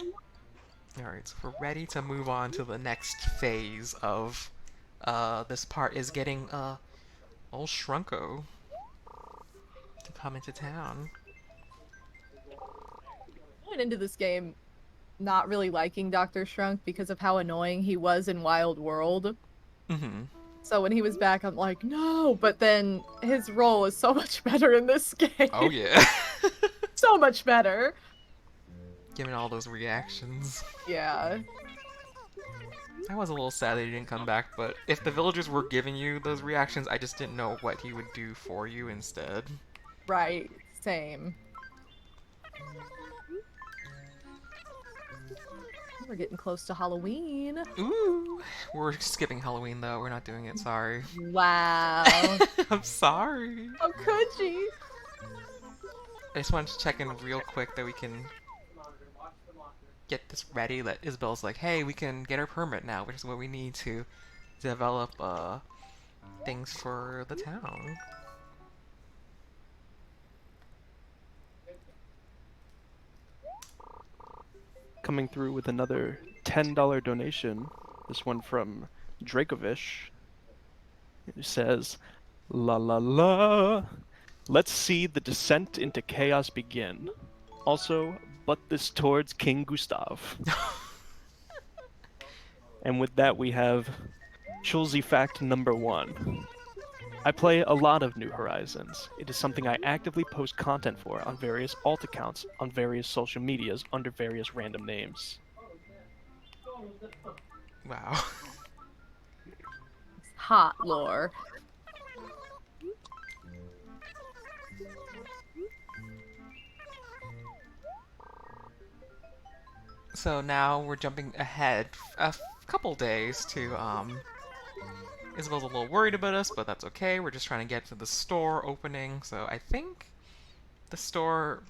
Speaker 3: Alright, so we're ready to move on to the next phase of this part is getting old Shrunko to come into town.
Speaker 2: I went into this game not really liking Dr. Shrunk because of how annoying he was in Wild World.
Speaker 3: Mm-hmm.
Speaker 2: So when he was back, I'm like, no, but then his role is so much better in this game.
Speaker 3: Oh yeah.
Speaker 2: So much better.
Speaker 3: Giving all those reactions.
Speaker 2: Yeah.
Speaker 3: I was a little sad that he didn't come back, but if the villagers were giving you those reactions, I just didn't know what he would do for you instead.
Speaker 2: Right. Same. We're getting close to Halloween.
Speaker 3: Ooh! We're skipping Halloween though, we're not doing it, sorry.
Speaker 2: Wow.
Speaker 3: I'm sorry.
Speaker 2: How could you?
Speaker 3: I just wanted to check in real quick that we can get this ready, that Isabel's like, hey, we can get our permit now, which is what we need to develop things for the town.
Speaker 1: Coming through with another $10 donation. This one from Dracovish. It says, la la la. Let's see the descent into chaos begin. Also, butt this towards King Gustav. And with that, we have Chulzy fact number 1. I play a lot of New Horizons. It is something I actively post content for on various alt accounts on various social medias under various random names.
Speaker 3: Wow.
Speaker 2: Hot lore.
Speaker 3: So now we're jumping ahead a couple days to, Isabel's a little worried about us, but that's okay. We're just trying to get to the store opening, so I think the store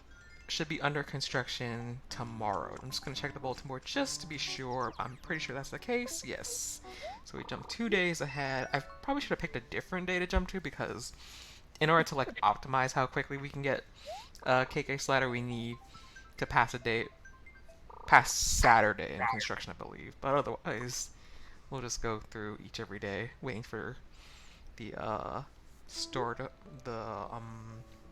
Speaker 3: should be under construction tomorrow. I'm just going to check the bulletin board just to be sure. I'm pretty sure that's the case. Yes. So we jumped 2 days ahead. I probably should have picked a different day to jump to because in order to like optimize how quickly we can get KK Slider, we need to pass a date past Saturday in construction, I believe. But otherwise, we'll just go through each every day, waiting for the store to, the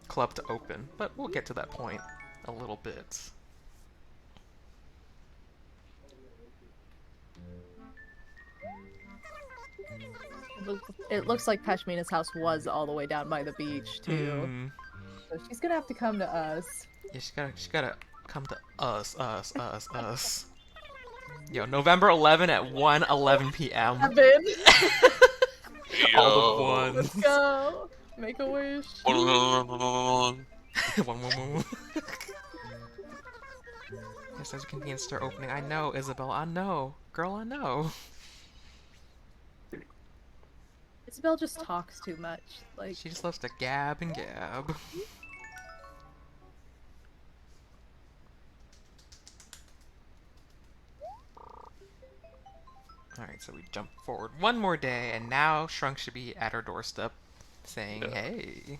Speaker 3: club to open. But we'll get to that point a little bit.
Speaker 2: It looks like Pashmina's house was all the way down by the beach too.
Speaker 3: Mm.
Speaker 2: So she's gonna have to come to us.
Speaker 3: Yeah, she gotta come to us. Yo, November 11 at 1:11 p.m.
Speaker 2: Evan,
Speaker 3: All the
Speaker 4: Yo.
Speaker 3: ones.
Speaker 2: let's go. Make a wish.
Speaker 3: One. Yes, there's a convenience store opening. I know, Isabel. I know. Girl, I know.
Speaker 2: Isabel just talks too much. Like,
Speaker 3: She just loves to gab and gab. Alright, so we jump forward one more day, and now Shrunk should be at our doorstep saying,
Speaker 4: Yeah.
Speaker 3: hey.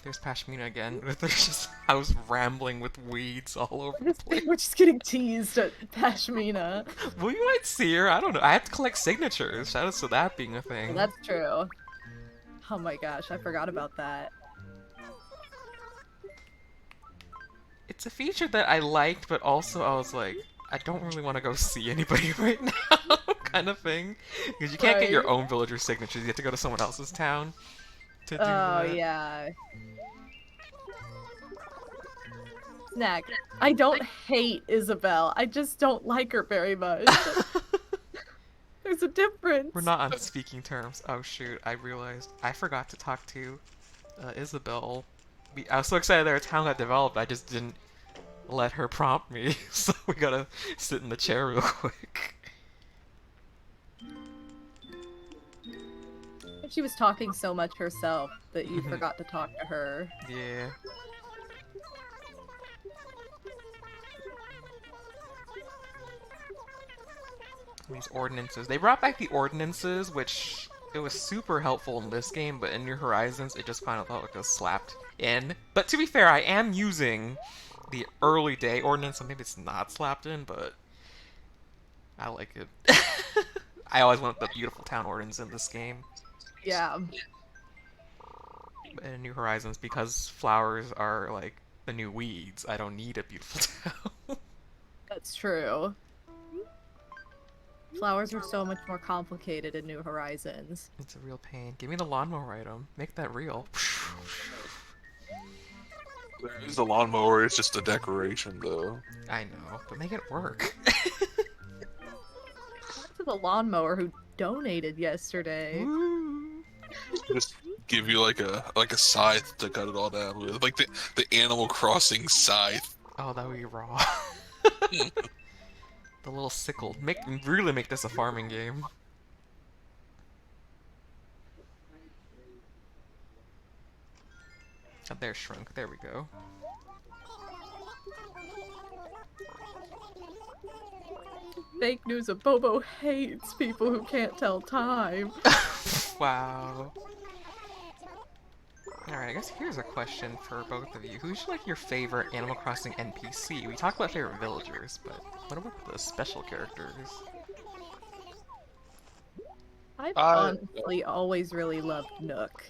Speaker 3: There's Pashmina again, with her just house rambling with weeds all over the place.
Speaker 2: we're just getting teased at Pashmina.
Speaker 3: Well, you might see her. I don't know. I have to collect signatures. Shout out to that being a thing.
Speaker 2: Well, that's true. Oh my gosh, I forgot about that.
Speaker 3: It's a feature that I liked, but also I was like, I don't really want to go see anybody right now, kind of thing. Because you can't get your
Speaker 2: Right.
Speaker 3: own villager signatures. You have to go to someone else's town to do
Speaker 2: Oh
Speaker 3: that.
Speaker 2: yeah. Snack. I don't hate Isabel. I just don't like her very much. There's a difference.
Speaker 3: We're not on speaking terms. Oh shoot, I realized I forgot to talk to Isabel. I was so excited that our town got developed, I just didn't let her prompt me, so we gotta sit in the chair real quick.
Speaker 2: She was talking so much herself that you forgot to talk to her.
Speaker 3: Yeah. These ordinances. They brought back the ordinances, which it was super helpful in this game, but in New Horizons, it just kind of felt like it was slapped in. But to be fair, I am using the early day ordinance, so maybe it's not slapped in, but I like it. I always want the beautiful town ordinance in this game.
Speaker 2: Yeah.
Speaker 3: But in New Horizons, because flowers are like the new weeds, I don't need a beautiful town.
Speaker 2: That's true. Flowers are so much more complicated in New Horizons.
Speaker 3: It's a real pain. Give me the lawnmower item. Make that real.
Speaker 4: There is a lawnmower, it's just a decoration, though.
Speaker 3: I know, but make it work.
Speaker 2: To the lawnmower who donated yesterday.
Speaker 3: Woo.
Speaker 4: Just give you like a scythe to cut it all down with, like the Animal Crossing scythe.
Speaker 3: Oh, that would be raw. The little sickle. Really make this a farming game. Oh, there's Shrunk. There we go.
Speaker 2: Fake news of Bobo hates people who can't tell time.
Speaker 3: Wow. Alright, I guess here's a question for both of you. Who's like your favorite Animal Crossing NPC? We talked about favorite villagers, but what about the special characters?
Speaker 2: I've honestly always really loved Nook,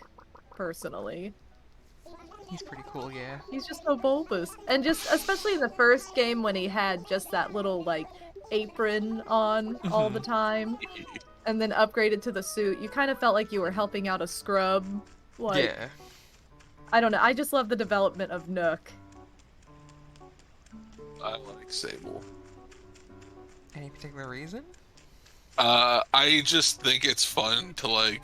Speaker 2: personally.
Speaker 3: He's pretty cool, yeah.
Speaker 2: He's just so bulbous. And just, especially in the first game when he had just that little, like, apron on all the time, and then upgraded to the suit, you kind of felt like you were helping out a scrub. Like,
Speaker 3: Yeah.
Speaker 2: I don't know, I just love the development of Nook.
Speaker 4: I like Sable.
Speaker 3: Any particular reason?
Speaker 4: I just think it's fun to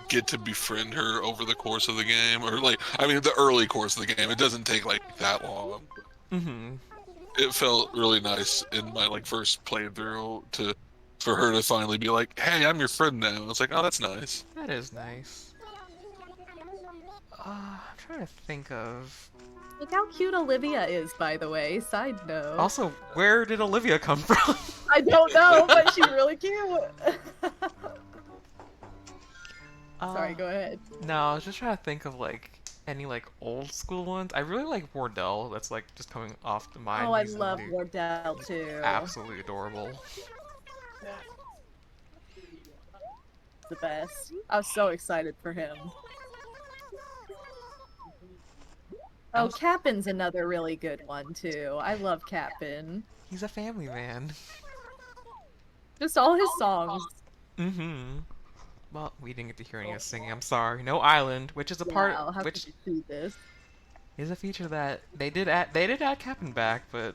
Speaker 4: get to befriend her over the course of the game, or the early course of the game. It doesn't take like that long.
Speaker 3: Mm-hmm.
Speaker 4: It felt really nice in my first playthrough for her to finally be like, "Hey, I'm your friend now." It's like, oh, that's nice.
Speaker 3: That is nice. I'm trying to think of...
Speaker 2: Look how cute Olivia is, by the way, side note.
Speaker 3: Also, where did Olivia come from?
Speaker 2: I don't know, but she's really cute. Sorry, go ahead.
Speaker 3: No, I was just trying to think of any old school ones. I really like Wardell. That's just coming off the mind.
Speaker 2: Oh, I
Speaker 3: He's
Speaker 2: love Wardell too.
Speaker 3: Absolutely adorable.
Speaker 2: The best. I was so excited for him. Oh, Capin's another really good one too. I love Capin.
Speaker 3: He's a family man.
Speaker 2: Just all his songs.
Speaker 3: Mm-hmm. Well, we didn't get to hear any of singing. I'm sorry. No island, which is a part
Speaker 2: Wow, how
Speaker 3: which
Speaker 2: could you do this?
Speaker 3: is a feature that they did add Captain back, but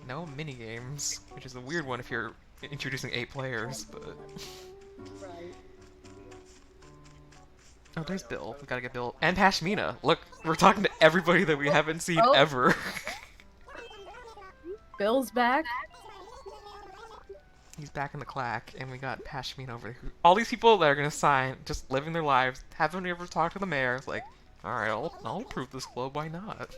Speaker 3: no mini games, which is a weird one if you're introducing 8 players. But
Speaker 2: Right.
Speaker 3: oh, there's Bill. We gotta get Bill and Pashmina. Look, we're talking to everybody that we haven't seen ever.
Speaker 2: Bill's back.
Speaker 3: He's back in the clack, and we got Pashmina over here. All these people that are gonna sign, just living their lives, haven't ever talked to the mayor. It's like, alright, I'll approve this club, why not?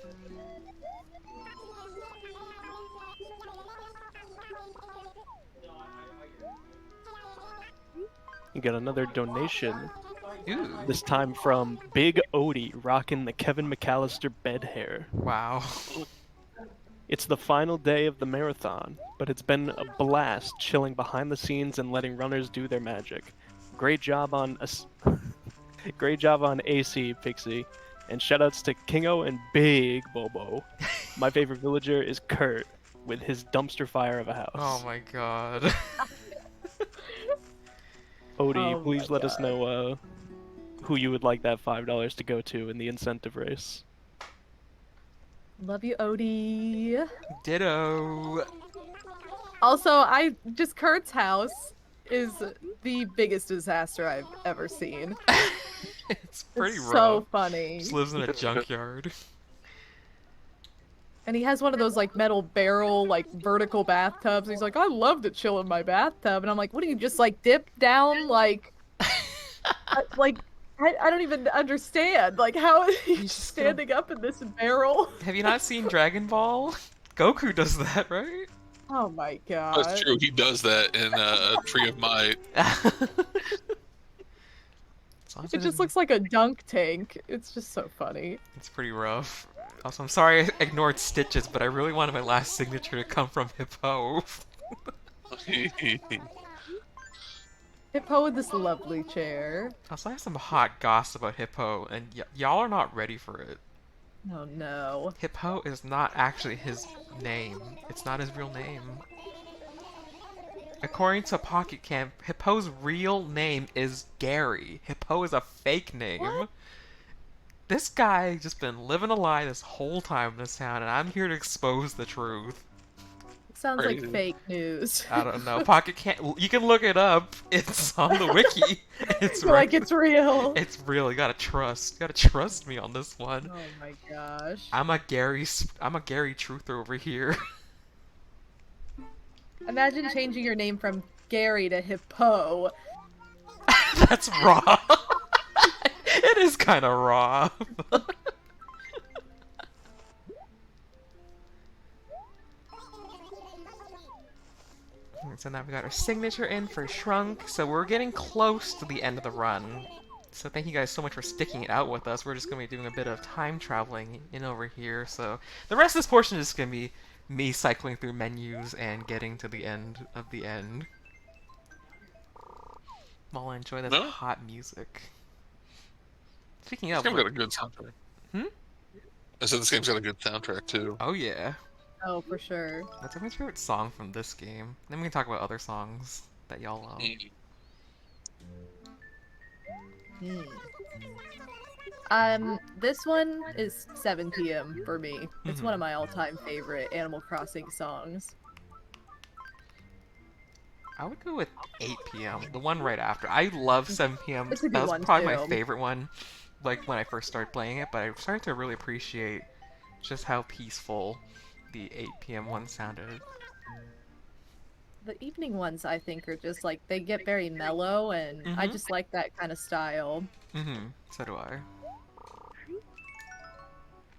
Speaker 1: You got another donation.
Speaker 3: Ooh.
Speaker 1: This time from Big Odie, rocking the Kevin McAllister bed hair.
Speaker 3: Wow.
Speaker 1: It's the final day of the marathon, but it's been a blast chilling behind the scenes and letting runners do their magic. Great job on great job on AC, Pixie. And shoutouts to Kingo and Big Bobo. My favorite villager is Kurt, with his dumpster fire of a house.
Speaker 3: Oh my god.
Speaker 1: Odie,
Speaker 2: Oh
Speaker 1: please
Speaker 2: my
Speaker 1: let us
Speaker 2: God.
Speaker 1: know who you would like that $5 to go to in the incentive race.
Speaker 2: Love you, Odie.
Speaker 3: Ditto.
Speaker 2: Also, Kurt's house is the biggest disaster I've ever seen.
Speaker 3: It's pretty
Speaker 2: It's
Speaker 3: rough.
Speaker 2: so funny.
Speaker 3: Just lives in a junkyard.
Speaker 2: And he has one of those like metal barrel, like vertical bathtubs. He's like, I love to chill in my bathtub. And I'm like, what do you just like dip down? Like, I don't even understand. Like, how is he
Speaker 3: He's just gonna.
Speaker 2: standing up in this barrel?
Speaker 3: Have you not seen Dragon Ball? Goku does that, right?
Speaker 2: Oh my
Speaker 4: That's
Speaker 2: god.
Speaker 4: true. He does that in Tree of Might.
Speaker 3: As long as
Speaker 2: It just looks like a dunk tank. It's just so funny.
Speaker 3: It's pretty rough. Also, I'm sorry I ignored Stitches, but I really wanted my last signature to come from Hippo.
Speaker 2: Hippo with this lovely chair.
Speaker 3: Also, I have some hot gossip about Hippo, and y'all are not ready for it.
Speaker 2: Oh no.
Speaker 3: Hippo is not actually his name. It's not his real name. According to Pocket Camp, Hippo's real name is Gary. Hippo is a fake name.
Speaker 2: What?
Speaker 3: This guy just been living a lie this whole time in this town, and I'm here to expose the truth.
Speaker 2: Sounds like
Speaker 4: Crazy.
Speaker 2: fake news.
Speaker 3: I don't know. Pocket Camp. You can look it up. It's on the wiki. It's
Speaker 2: Like it's real.
Speaker 3: It's real. You gotta trust. You gotta trust me on this one.
Speaker 2: Oh my gosh.
Speaker 3: I'm a Gary truther over here.
Speaker 2: Imagine changing your name from Gary to Hippo.
Speaker 3: That's raw. It is kind of raw. So now we got our signature in for Shrunk. So we're getting close to the end of the run. So thank you guys so much for sticking it out with us. We're just going to be doing a bit of time traveling in over here. So the rest of this portion is going to be me cycling through menus and getting to the end of the end. While I enjoy this hot music. Speaking
Speaker 4: This
Speaker 3: of,
Speaker 4: game got a good soundtrack.
Speaker 3: Hmm?
Speaker 4: I said this game's got a good soundtrack too.
Speaker 3: Oh yeah.
Speaker 2: Oh, for sure.
Speaker 3: What's my favorite song from this game? Then we can talk about other songs that y'all love.
Speaker 2: This one is 7 p.m. for me. It's one of my all-time favorite Animal Crossing songs.
Speaker 3: I would go with 8 p.m. The one right after. I love 7 p.m.
Speaker 2: It's a good
Speaker 3: That was
Speaker 2: one,
Speaker 3: probably my
Speaker 2: too.
Speaker 3: favorite one. Like when I first started playing it, but I started to really appreciate just how peaceful the 8 p.m. one sounded.
Speaker 2: The evening ones, I think, are just like, they get very mellow, and I just like that kind of style.
Speaker 3: So do I.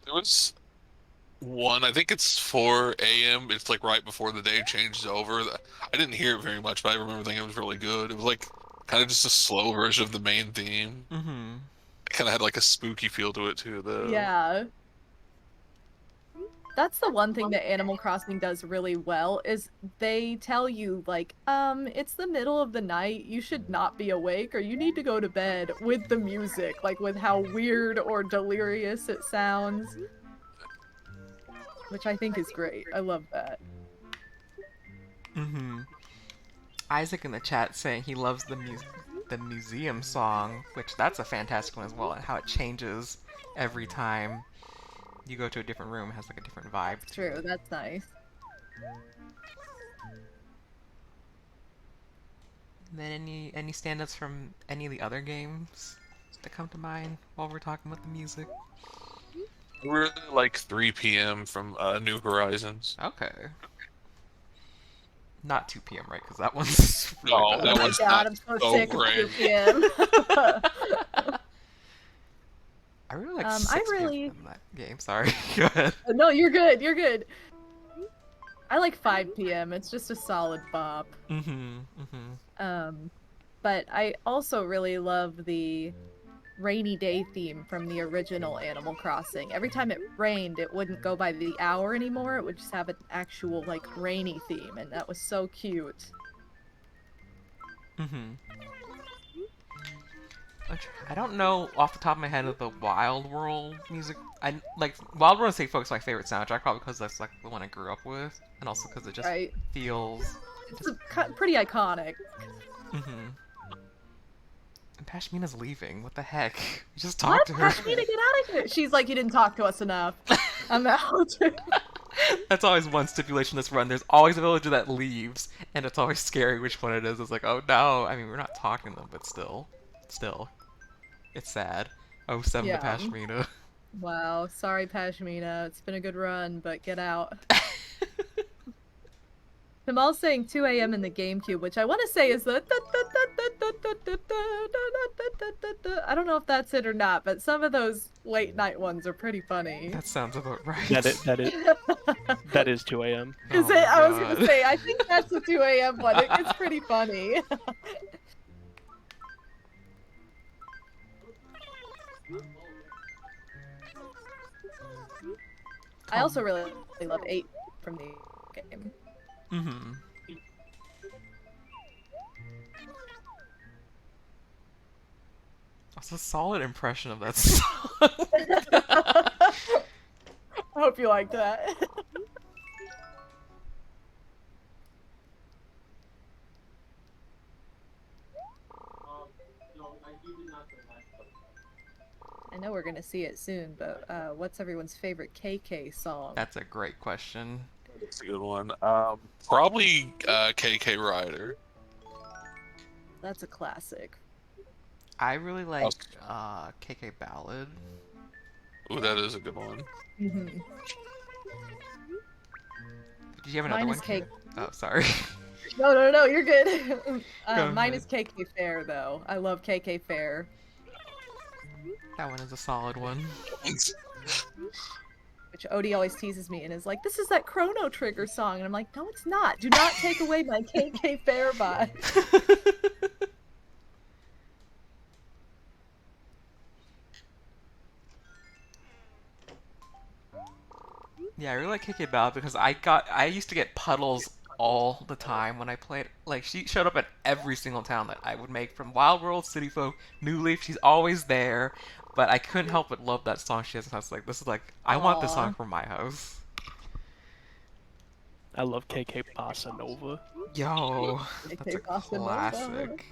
Speaker 4: There was one, I think it's 4 a.m. It's like right before the day changes over. I didn't hear it very much, but I remember thinking it was really good. It was like kind of just a slow version of the main theme. It kind of had like a spooky feel to it too, though.
Speaker 2: Yeah. That's the one thing that Animal Crossing does really well, is they tell you, like, it's the middle of the night, you should not be awake, or you need to go to bed with the music, like, with how weird or delirious it sounds. Which I think is great. I love that.
Speaker 3: Isaac in the chat saying he loves the museum song, which that's a fantastic one as well, and how it changes every time you go to a different room. It has like a different vibe.
Speaker 2: True, that's nice.
Speaker 3: And then any stand-ups from any of the other games that come to mind while we're talking about the music?
Speaker 4: We're like 3 p.m. from New Horizons.
Speaker 3: Okay. Not 2 p.m., right? Because that one's really
Speaker 4: No,
Speaker 3: bad.
Speaker 4: that
Speaker 2: Oh my
Speaker 4: one's
Speaker 2: god,
Speaker 4: not
Speaker 2: I'm so
Speaker 4: so
Speaker 2: sick
Speaker 4: great.
Speaker 2: of 2 p.m.
Speaker 3: I really like
Speaker 2: I
Speaker 3: 6
Speaker 2: really-
Speaker 3: p.m. from that game. Sorry. Go ahead.
Speaker 2: No, you're good, you're good. I like 5 p.m. It's just a solid bop. But I also really love the rainy day theme from the original Animal Crossing. Every time it rained, it wouldn't go by the hour anymore. It would just have an actual, like, rainy theme, and that was so cute.
Speaker 3: I don't know off the top of my head of the Wild World music. I like Wild World is folks my favorite soundtrack, probably because that's like the one I grew up with, and also because it just
Speaker 2: Right.
Speaker 3: feels.
Speaker 2: It's pretty iconic.
Speaker 3: And Pashmina's leaving. What the heck? We just talked to her.
Speaker 2: Pashmina, get out of here! She's like, you didn't talk to us enough. I'm out.
Speaker 3: That's always one stipulation in this run. There's always a villager that leaves, and it's always scary which one it is. It's like, oh no. I mean, we're not talking to them, but still, it's sad. Oh, 7
Speaker 2: Yeah.
Speaker 3: to Pashmina.
Speaker 2: Wow, sorry, Pashmina. It's been a good run, but get out. Kamal's saying 2 a.m. in the GameCube, which I want to say is the. I don't know if that's it or not, but some of those late night ones are pretty funny.
Speaker 3: That sounds about right.
Speaker 1: That is 2 a.m.
Speaker 2: Is
Speaker 3: Oh
Speaker 2: it?
Speaker 3: my
Speaker 2: I was gonna
Speaker 3: God.
Speaker 2: say, I think that's the 2 a.m. one. It's pretty funny. I also really love 8 from the game.
Speaker 3: Mm-hmm. That's a solid impression of that song.
Speaker 2: I hope you liked that. I know we're gonna see it soon, but what's everyone's favorite KK song?
Speaker 3: That's a great question.
Speaker 4: That's a good one. Probably KK Rider.
Speaker 2: That's a classic.
Speaker 3: I really like KK Ballad.
Speaker 4: Ooh, that is a good one.
Speaker 2: Mm-hmm.
Speaker 3: Do you have another
Speaker 2: Mine
Speaker 3: one?
Speaker 2: is K.
Speaker 3: Oh, sorry.
Speaker 2: No, you're good.
Speaker 3: Go
Speaker 2: Mine
Speaker 3: ahead.
Speaker 2: is KK Fair, though. I love KK Fair.
Speaker 3: That one is a solid one.
Speaker 2: Which Odie always teases me and is like, this is that Chrono Trigger song. And I'm like, no, it's not. Do not take away my KK Fair vibe.
Speaker 3: Yeah, I really like KK Ballad because I used to get puddles all the time when I played. Like, she showed up at every single town that I would make, from Wild World, City Folk, New Leaf. She's always there, but I couldn't help but love that song she has. And I was like, this is like, I want this song
Speaker 2: Aw.
Speaker 3: for my house.
Speaker 1: I love KK Bossa Nova.
Speaker 3: Yo, that's a
Speaker 2: KK Bossa Nova.
Speaker 3: classic.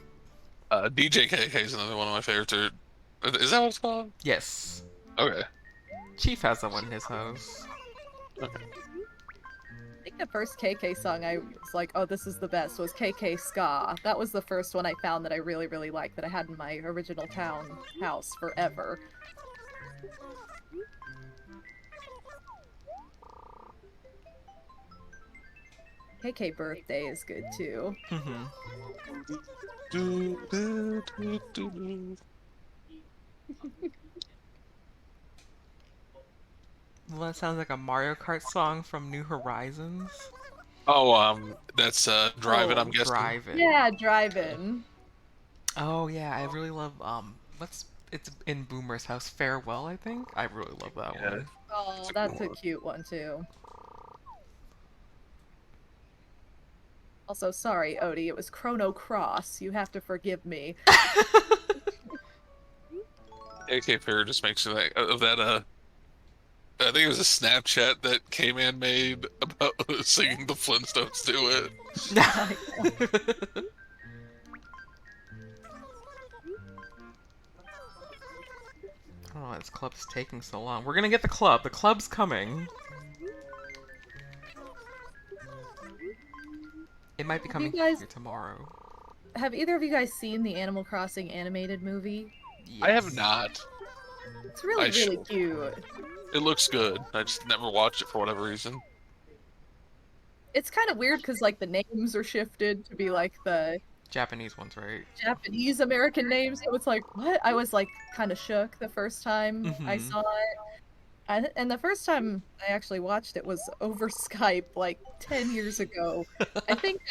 Speaker 4: DJ KK is another one of my favorites. Is that what it's called?
Speaker 3: Yes,
Speaker 4: Okay.
Speaker 3: Chief has that one in his house.
Speaker 2: I think the first KK song I was like, oh, this is the best, was KK Ska. That was the first one I found that I really, really liked, that I had in my original town house forever. KK Birthday is good too.
Speaker 3: Mm-hmm. Well, that sounds like a Mario Kart song from New Horizons.
Speaker 4: Oh, that's Drive It,
Speaker 2: Oh,
Speaker 4: I'm guessing.
Speaker 3: Drive It.
Speaker 2: Yeah, Drive-In.
Speaker 3: Oh yeah, I really love it's in Boomer's house, Farewell, I think. I really love that
Speaker 4: Yeah.
Speaker 3: one.
Speaker 2: Oh,
Speaker 4: a
Speaker 2: that's
Speaker 4: good
Speaker 2: a
Speaker 4: one.
Speaker 2: cute one too. Also, sorry, Odie, it was Chrono Cross. You have to forgive me.
Speaker 4: AK Fair just makes me like of that I think it was a Snapchat that K-Man made about singing the Flintstones do it.
Speaker 3: Oh, this club's taking so long. We're gonna get the club. The club's coming. It might be
Speaker 2: You
Speaker 3: coming
Speaker 2: guys-
Speaker 3: here tomorrow.
Speaker 2: Have either of you guys seen the Animal Crossing animated movie?
Speaker 4: I have
Speaker 3: Yes.
Speaker 4: not.
Speaker 2: It's really,
Speaker 4: I
Speaker 2: really
Speaker 4: should.
Speaker 2: cute.
Speaker 4: It looks good. I just never watched it for whatever reason.
Speaker 2: It's kind of weird because like the names are shifted to be like the
Speaker 3: Japanese ones, right?
Speaker 2: Japanese American names, so it's like what? I was like kind of shook the first time I
Speaker 3: Mhm.
Speaker 2: saw it. And the first time I actually watched it was over Skype like 10 years ago. I think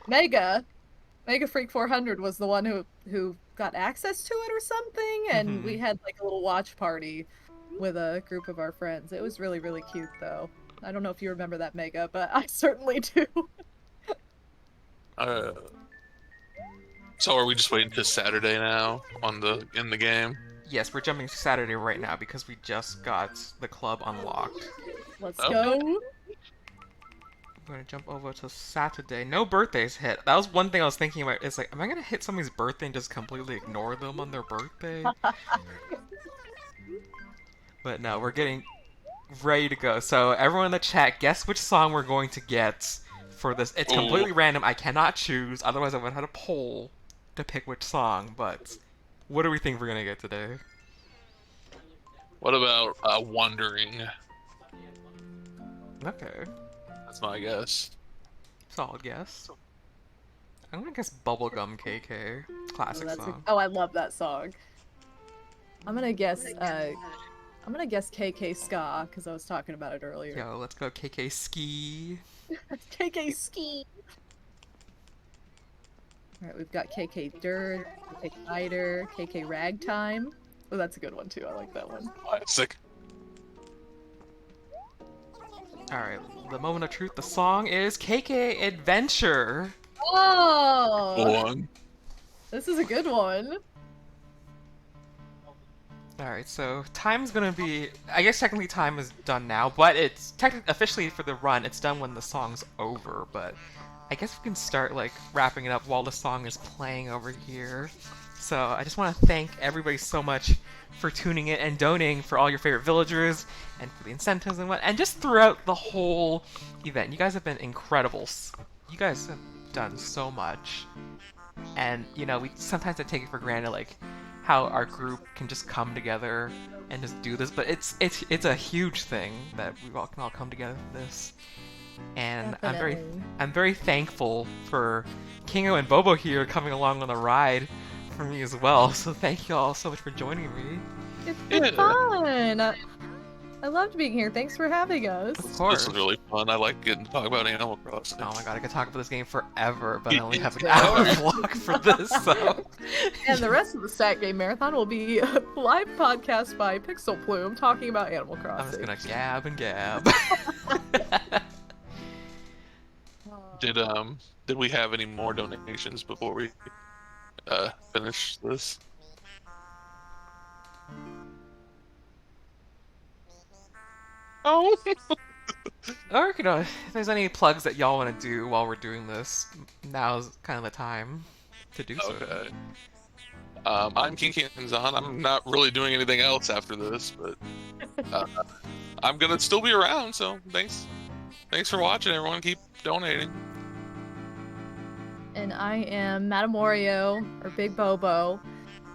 Speaker 2: Mega Freak 400 was the one who got access to it or something, and we
Speaker 3: Mhm.
Speaker 2: had like a little watch party with a group of our friends. It was really, really cute though. I don't know if you remember that, Mega, but I certainly do.
Speaker 4: Uh, so are we just waiting to Saturday now in the game?
Speaker 3: Yes, we're jumping to Saturday right now because we just got the club unlocked.
Speaker 2: Let's
Speaker 4: Okay.
Speaker 2: go.
Speaker 3: I'm gonna jump over to Saturday. No birthdays hit. That was one thing I was thinking about. It's like, am I gonna hit somebody's birthday and just completely ignore them on their birthday? But no, we're getting ready to go. So everyone in the chat, guess which song we're going to get for this. It's completely
Speaker 4: Ooh.
Speaker 3: random. I cannot choose. Otherwise, I would have had a poll to pick which song. But what do we think we're gonna get today?
Speaker 4: What about Wandering?
Speaker 3: Okay,
Speaker 4: That's my guess.
Speaker 3: solid guess. I'm gonna guess Bubblegum KK. Classic song.
Speaker 2: Oh, I love that song. I'm gonna guess KK Ska because I was talking about it earlier.
Speaker 3: Yo, let's go KK Ski.
Speaker 2: KK Ski. All right, we've got KK Dirt, KK Fighter, KK Ragtime. Oh, that's a good one too. I like that one.
Speaker 4: Classic.
Speaker 3: Alright, the moment of truth. The song is KK Adventure.
Speaker 2: Oh,
Speaker 4: One.
Speaker 2: this is a good one.
Speaker 3: Alright, so time's gonna be. I guess technically time is done now, but it's technically officially for the run, it's done when the song's over, but I guess we can start like wrapping it up while the song is playing over here. So I just want to thank everybody so much for tuning in and donating for all your favorite villagers and for the incentives and what, and just throughout the whole event. You guys have been incredible. You guys have done so much, and you know we sometimes I take it for granted, like how our group can just come together and just do this. But it's a huge thing that we all can all come together for this. And
Speaker 2: Definitely.
Speaker 3: I'm very thankful for Kingo and Bobo here coming along on the ride for me as well. So thank you all so much for joining me.
Speaker 2: It's been fun. I loved being here. Thanks for having us.
Speaker 3: Of course.
Speaker 4: This is really fun. I like getting to talk about Animal Crossing.
Speaker 3: Oh my god, I could talk about this game forever, but I only have an hour block for this, so...
Speaker 2: And the rest of the Stat Game Marathon will be a live podcast by PixlPlume talking about Animal Crossing.
Speaker 3: I'm just gonna gab and gab.
Speaker 4: Did we have any more donations before we finish this? Oh.
Speaker 3: Or, you know, if there's any plugs that y'all want to do while we're doing this, now's kind of the time to do so.
Speaker 4: Okay. I'm Kinkanzon. I'm not really doing anything else after this, but I'm gonna still be around. So thanks for watching, everyone. Keep donating.
Speaker 2: And I am Matamorio, or Big Bobo,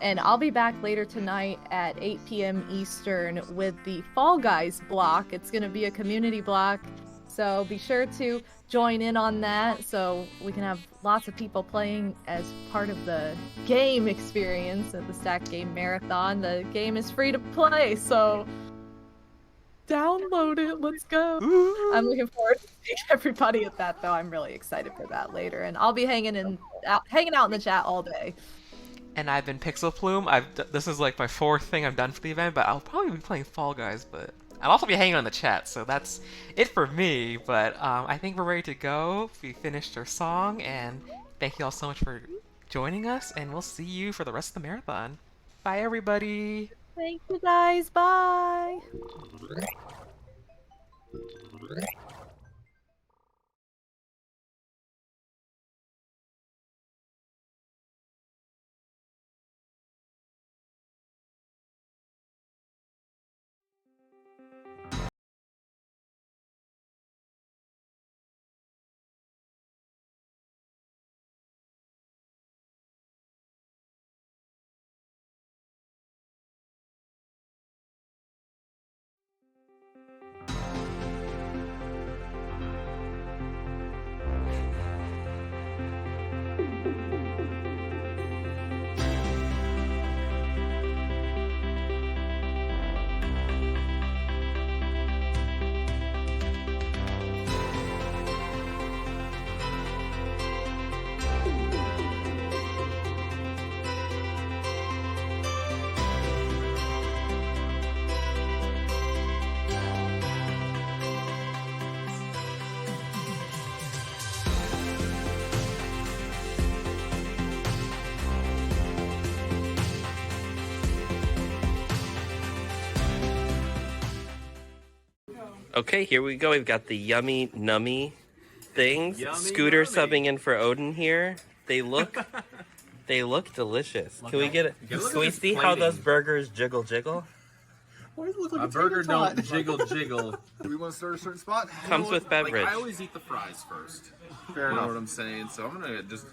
Speaker 2: and I'll be back later tonight at 8 p.m. Eastern with the Fall Guys block. It's going to be a community block, so be sure to join in on that so we can have lots of people playing as part of the game experience at the Stack Game Marathon. The game is free to play, so download it. Let's go.
Speaker 3: Ooh.
Speaker 2: I'm looking forward to seeing everybody at that, though. I'm really excited for that later, and I'll be hanging out in the chat all day.
Speaker 3: And I've been PixlPlume. This is like my fourth thing I've done for the event, but I'll probably be playing Fall Guys, but I'll also be hanging on the chat, so that's it for me. But I think we're ready to go. We finished our song, and thank you all so much for joining us, and we'll see you for the rest of the marathon. Bye, everybody.
Speaker 2: Thank you, guys. Bye.
Speaker 5: Okay, here we go. We've got the yummy nummy things. Scooter subbing in for Odin here. They look delicious. Can we get it? Can we see how those burgers jiggle jiggle?
Speaker 6: Why does it look like
Speaker 7: A burger don't jiggle jiggle.
Speaker 6: Do we want to start a certain spot?
Speaker 5: Comes with beverage.
Speaker 7: Like, I always eat the fries first.
Speaker 6: Fair
Speaker 7: You know
Speaker 6: enough.
Speaker 7: what I'm saying? So I'm gonna just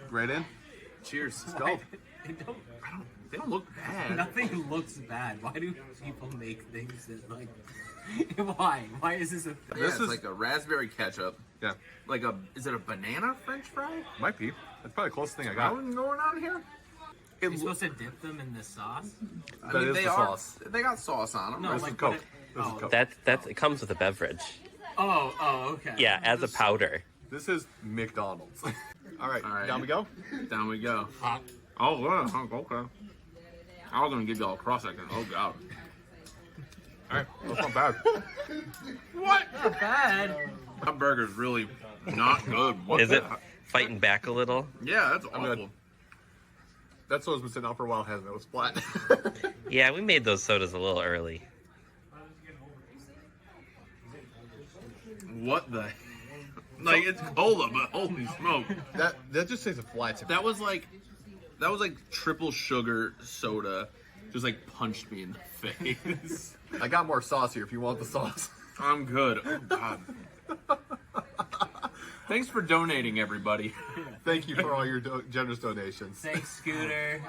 Speaker 6: Right in.
Speaker 7: cheers.
Speaker 6: Let's go.
Speaker 7: They don't look bad.
Speaker 8: Nothing looks bad. Why do people make things that like? Why? Why is this a thing?
Speaker 7: This is like a raspberry ketchup.
Speaker 6: Yeah,
Speaker 7: Is it a banana French fry?
Speaker 6: might be. That's probably the closest thing I
Speaker 7: Got
Speaker 6: got.
Speaker 7: one going on here?
Speaker 8: You're supposed to dip them in the sauce.
Speaker 7: I
Speaker 6: That
Speaker 7: mean,
Speaker 6: is
Speaker 7: they
Speaker 6: the
Speaker 7: are.
Speaker 6: sauce.
Speaker 7: They got sauce on them.
Speaker 8: No,
Speaker 6: This
Speaker 8: like
Speaker 6: is Coke.
Speaker 8: what
Speaker 6: This is Coke.
Speaker 5: That's it comes with a beverage.
Speaker 8: Okay.
Speaker 5: Yeah, as a powder.
Speaker 6: This is McDonald's. All right,
Speaker 7: All right.
Speaker 6: down we go.
Speaker 7: Down we go.
Speaker 8: Hot.
Speaker 7: Oh, yeah, okay. I was gonna give y'all a cross second. Oh god.
Speaker 6: All right, that's not bad.
Speaker 7: What?
Speaker 8: Not bad.
Speaker 7: That burger's really not good. What
Speaker 5: Is
Speaker 7: the
Speaker 5: it
Speaker 7: heck?
Speaker 5: fighting back a little?
Speaker 7: Yeah, that's
Speaker 6: I'm
Speaker 7: awful.
Speaker 6: good. That soda's been sitting out for a while, hasn't it? It was flat.
Speaker 5: Yeah, we made those sodas a little early.
Speaker 7: What the? Like it's cola, but holy smoke!
Speaker 6: that just tastes flat to me.
Speaker 7: That was like triple sugar soda, just like punched me in the face.
Speaker 6: I got more sauce here if you want the sauce.
Speaker 7: I'm good. Oh god. Thanks for donating, everybody.
Speaker 6: Thank you for all your generous donations.
Speaker 8: Thanks, Scooter.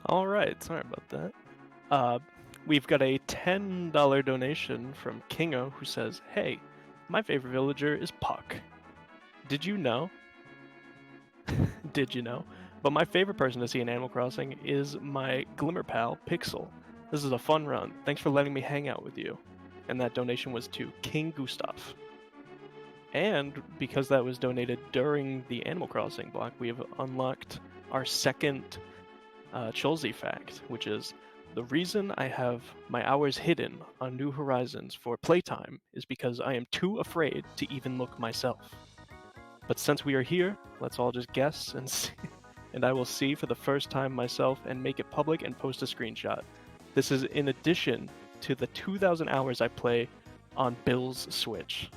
Speaker 1: All right, sorry about that. We've got a $10 donation from Kingo who says, "Hey, my favorite villager is Puck. Did you know? Did you know? But my favorite person to see in Animal Crossing is my Glimmer pal, Pixel. This is a fun run. Thanks for letting me hang out with you." And that donation was to King Gustav. And because that was donated during the Animal Crossing block, we have unlocked our second Chulzi fact, which is the reason I have my hours hidden on New Horizons for playtime is because I am too afraid to even look myself. But since we are here, let's all just guess and see, and I will see for the first time myself and make it public and post a screenshot. This is in addition to the 2,000 hours I play on Bill's Switch.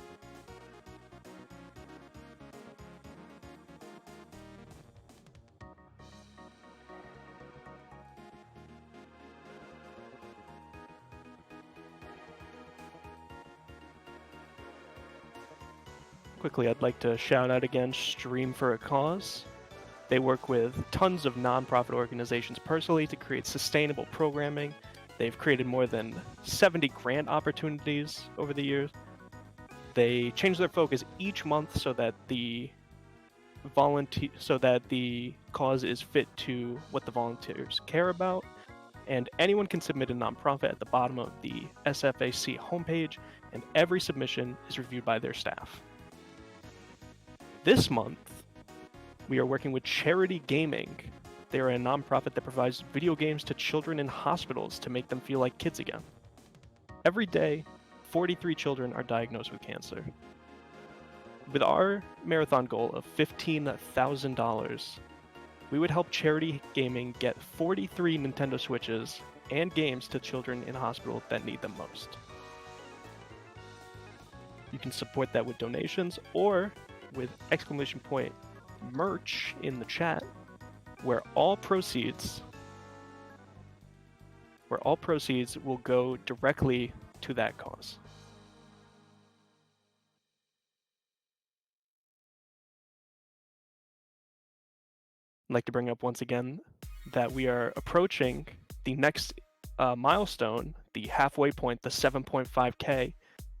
Speaker 1: Quickly, I'd like to shout out again Stream for a Cause. They work with tons of nonprofit organizations personally to create sustainable programming. They've created more than 70 grant opportunities over the years. They change their focus each month so that the cause is fit to what the volunteers care about. And anyone can submit a nonprofit at the bottom of the SFAC homepage, and every submission is reviewed by their staff. This month, we are working with Charity Gaming. They are a nonprofit that provides video games to children in hospitals to make them feel like kids again. Every day, 43 children are diagnosed with cancer. With our marathon goal of $15,000, we would help Charity Gaming get 43 Nintendo Switches and games to children in hospital that need them most. You can support that with donations or with !merch in the chat, where all proceeds will go directly to that cause. I'd like to bring up once again that we are approaching the next milestone, the halfway point, the 7.5K,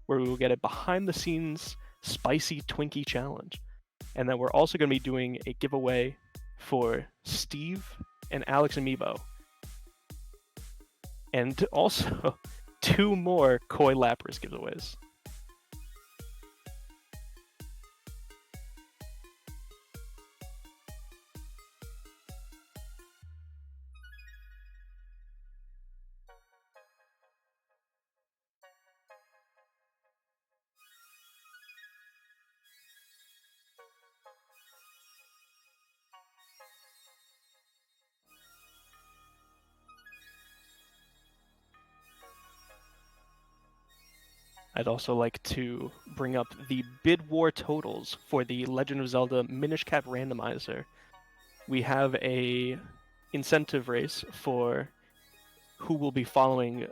Speaker 1: where we will get a behind-the-scenes Spicy Twinkie Challenge. And then we're also going to be doing a giveaway for Steve and Alex Amiibo. And also 2 more Koi Lapras giveaways. I'd also like to bring up the bid war totals for the Legend of Zelda Minish Cap Randomizer. We have a incentive race for who will be following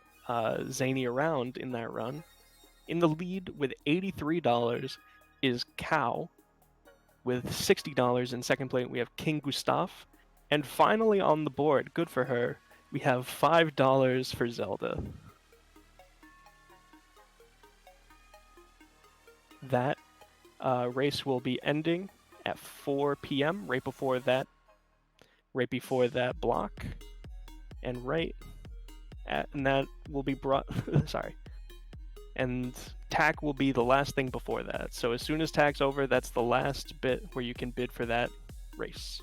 Speaker 1: Zany around in that run. In the lead with $83 is Cow. With $60 in second place, we have King Gustav. And finally on the board, good for her, we have $5 for Zelda. That race will be ending at 4 p.m. right before that block, and and that will be brought. Sorry, and TAC will be the last thing before that. So as soon as TAC's over, that's the last bit where you can bid for that race.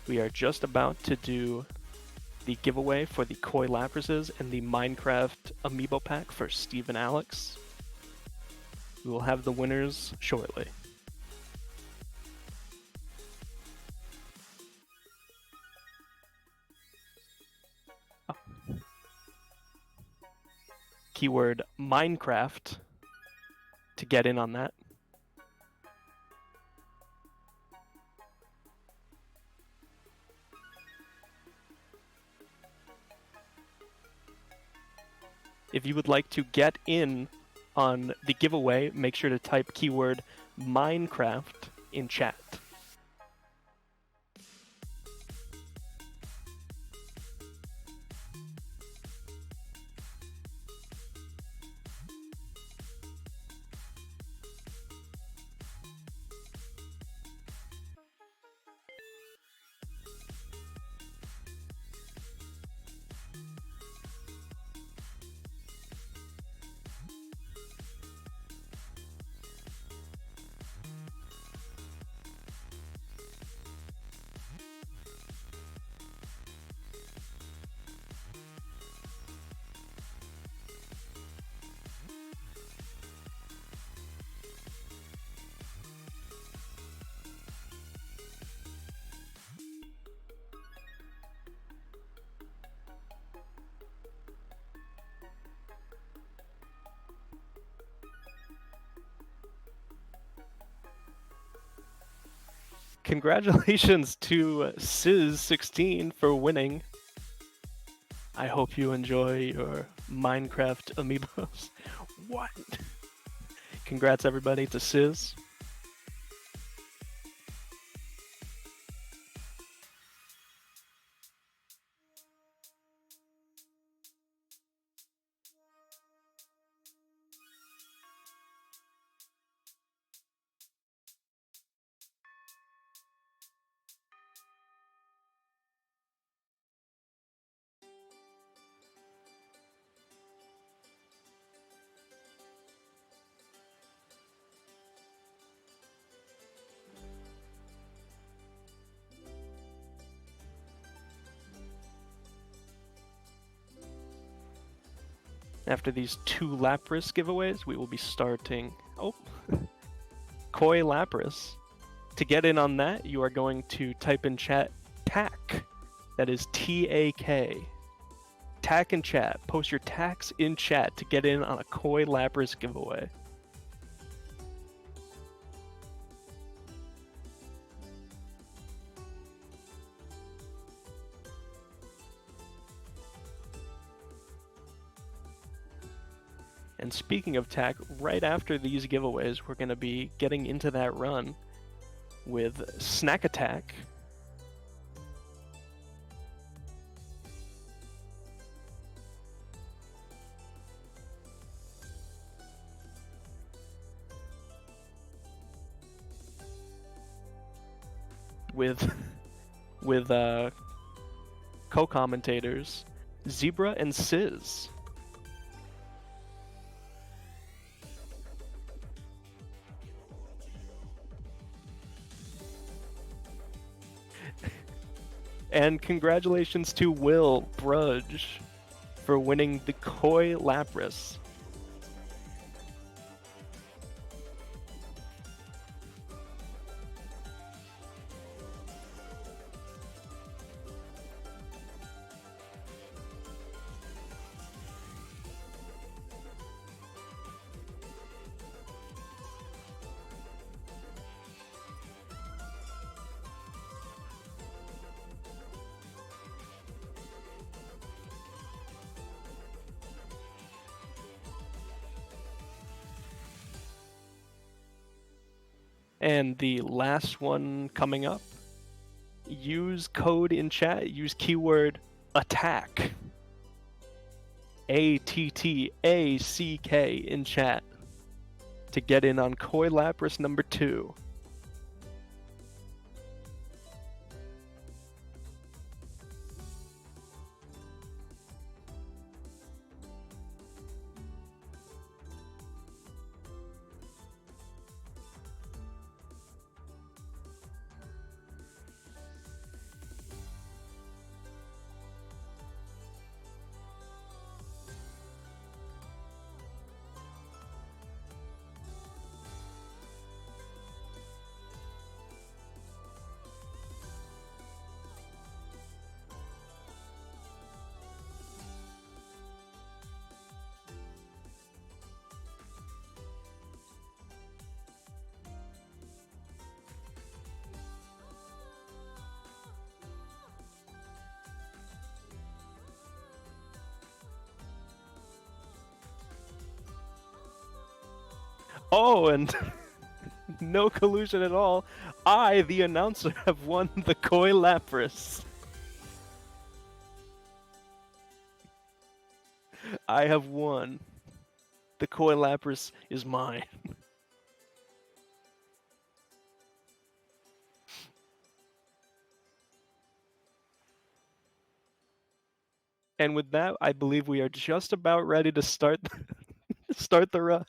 Speaker 1: We are just about to do the giveaway for the Koi Laprases and the Minecraft Amiibo pack for Steve and Alex. We will have the winners shortly. Oh. Keyword Minecraft to get in on that. If you would like to get in on the giveaway, make sure to type keyword Minecraft in chat. Congratulations to Sizz16 for winning. I hope you enjoy your Minecraft amiibos. What? Congrats everybody to Sizz. After these 2 Lapras giveaways, we will be starting... Oh! Koi Lapras. To get in on that, you are going to type in chat TAC. That is T-A-K. TAC in chat. Post your tax in chat to get in on a Koi Lapras giveaway. And speaking of TAC, right after these giveaways, we're going to be getting into that run with Snack Attack. with with co-commentators Zebra and Sizz. And congratulations to Will Brudge for winning the Koi Lapras. And the last one coming up, use code in chat, use keyword attack. ATTACK in chat to get in on Koi Lapras number 2. Oh, and no collusion at all. I, the announcer, have won the Koi Lapras. I have won. The Koi Lapras is mine. And with that, I believe we are just about ready to start start the run.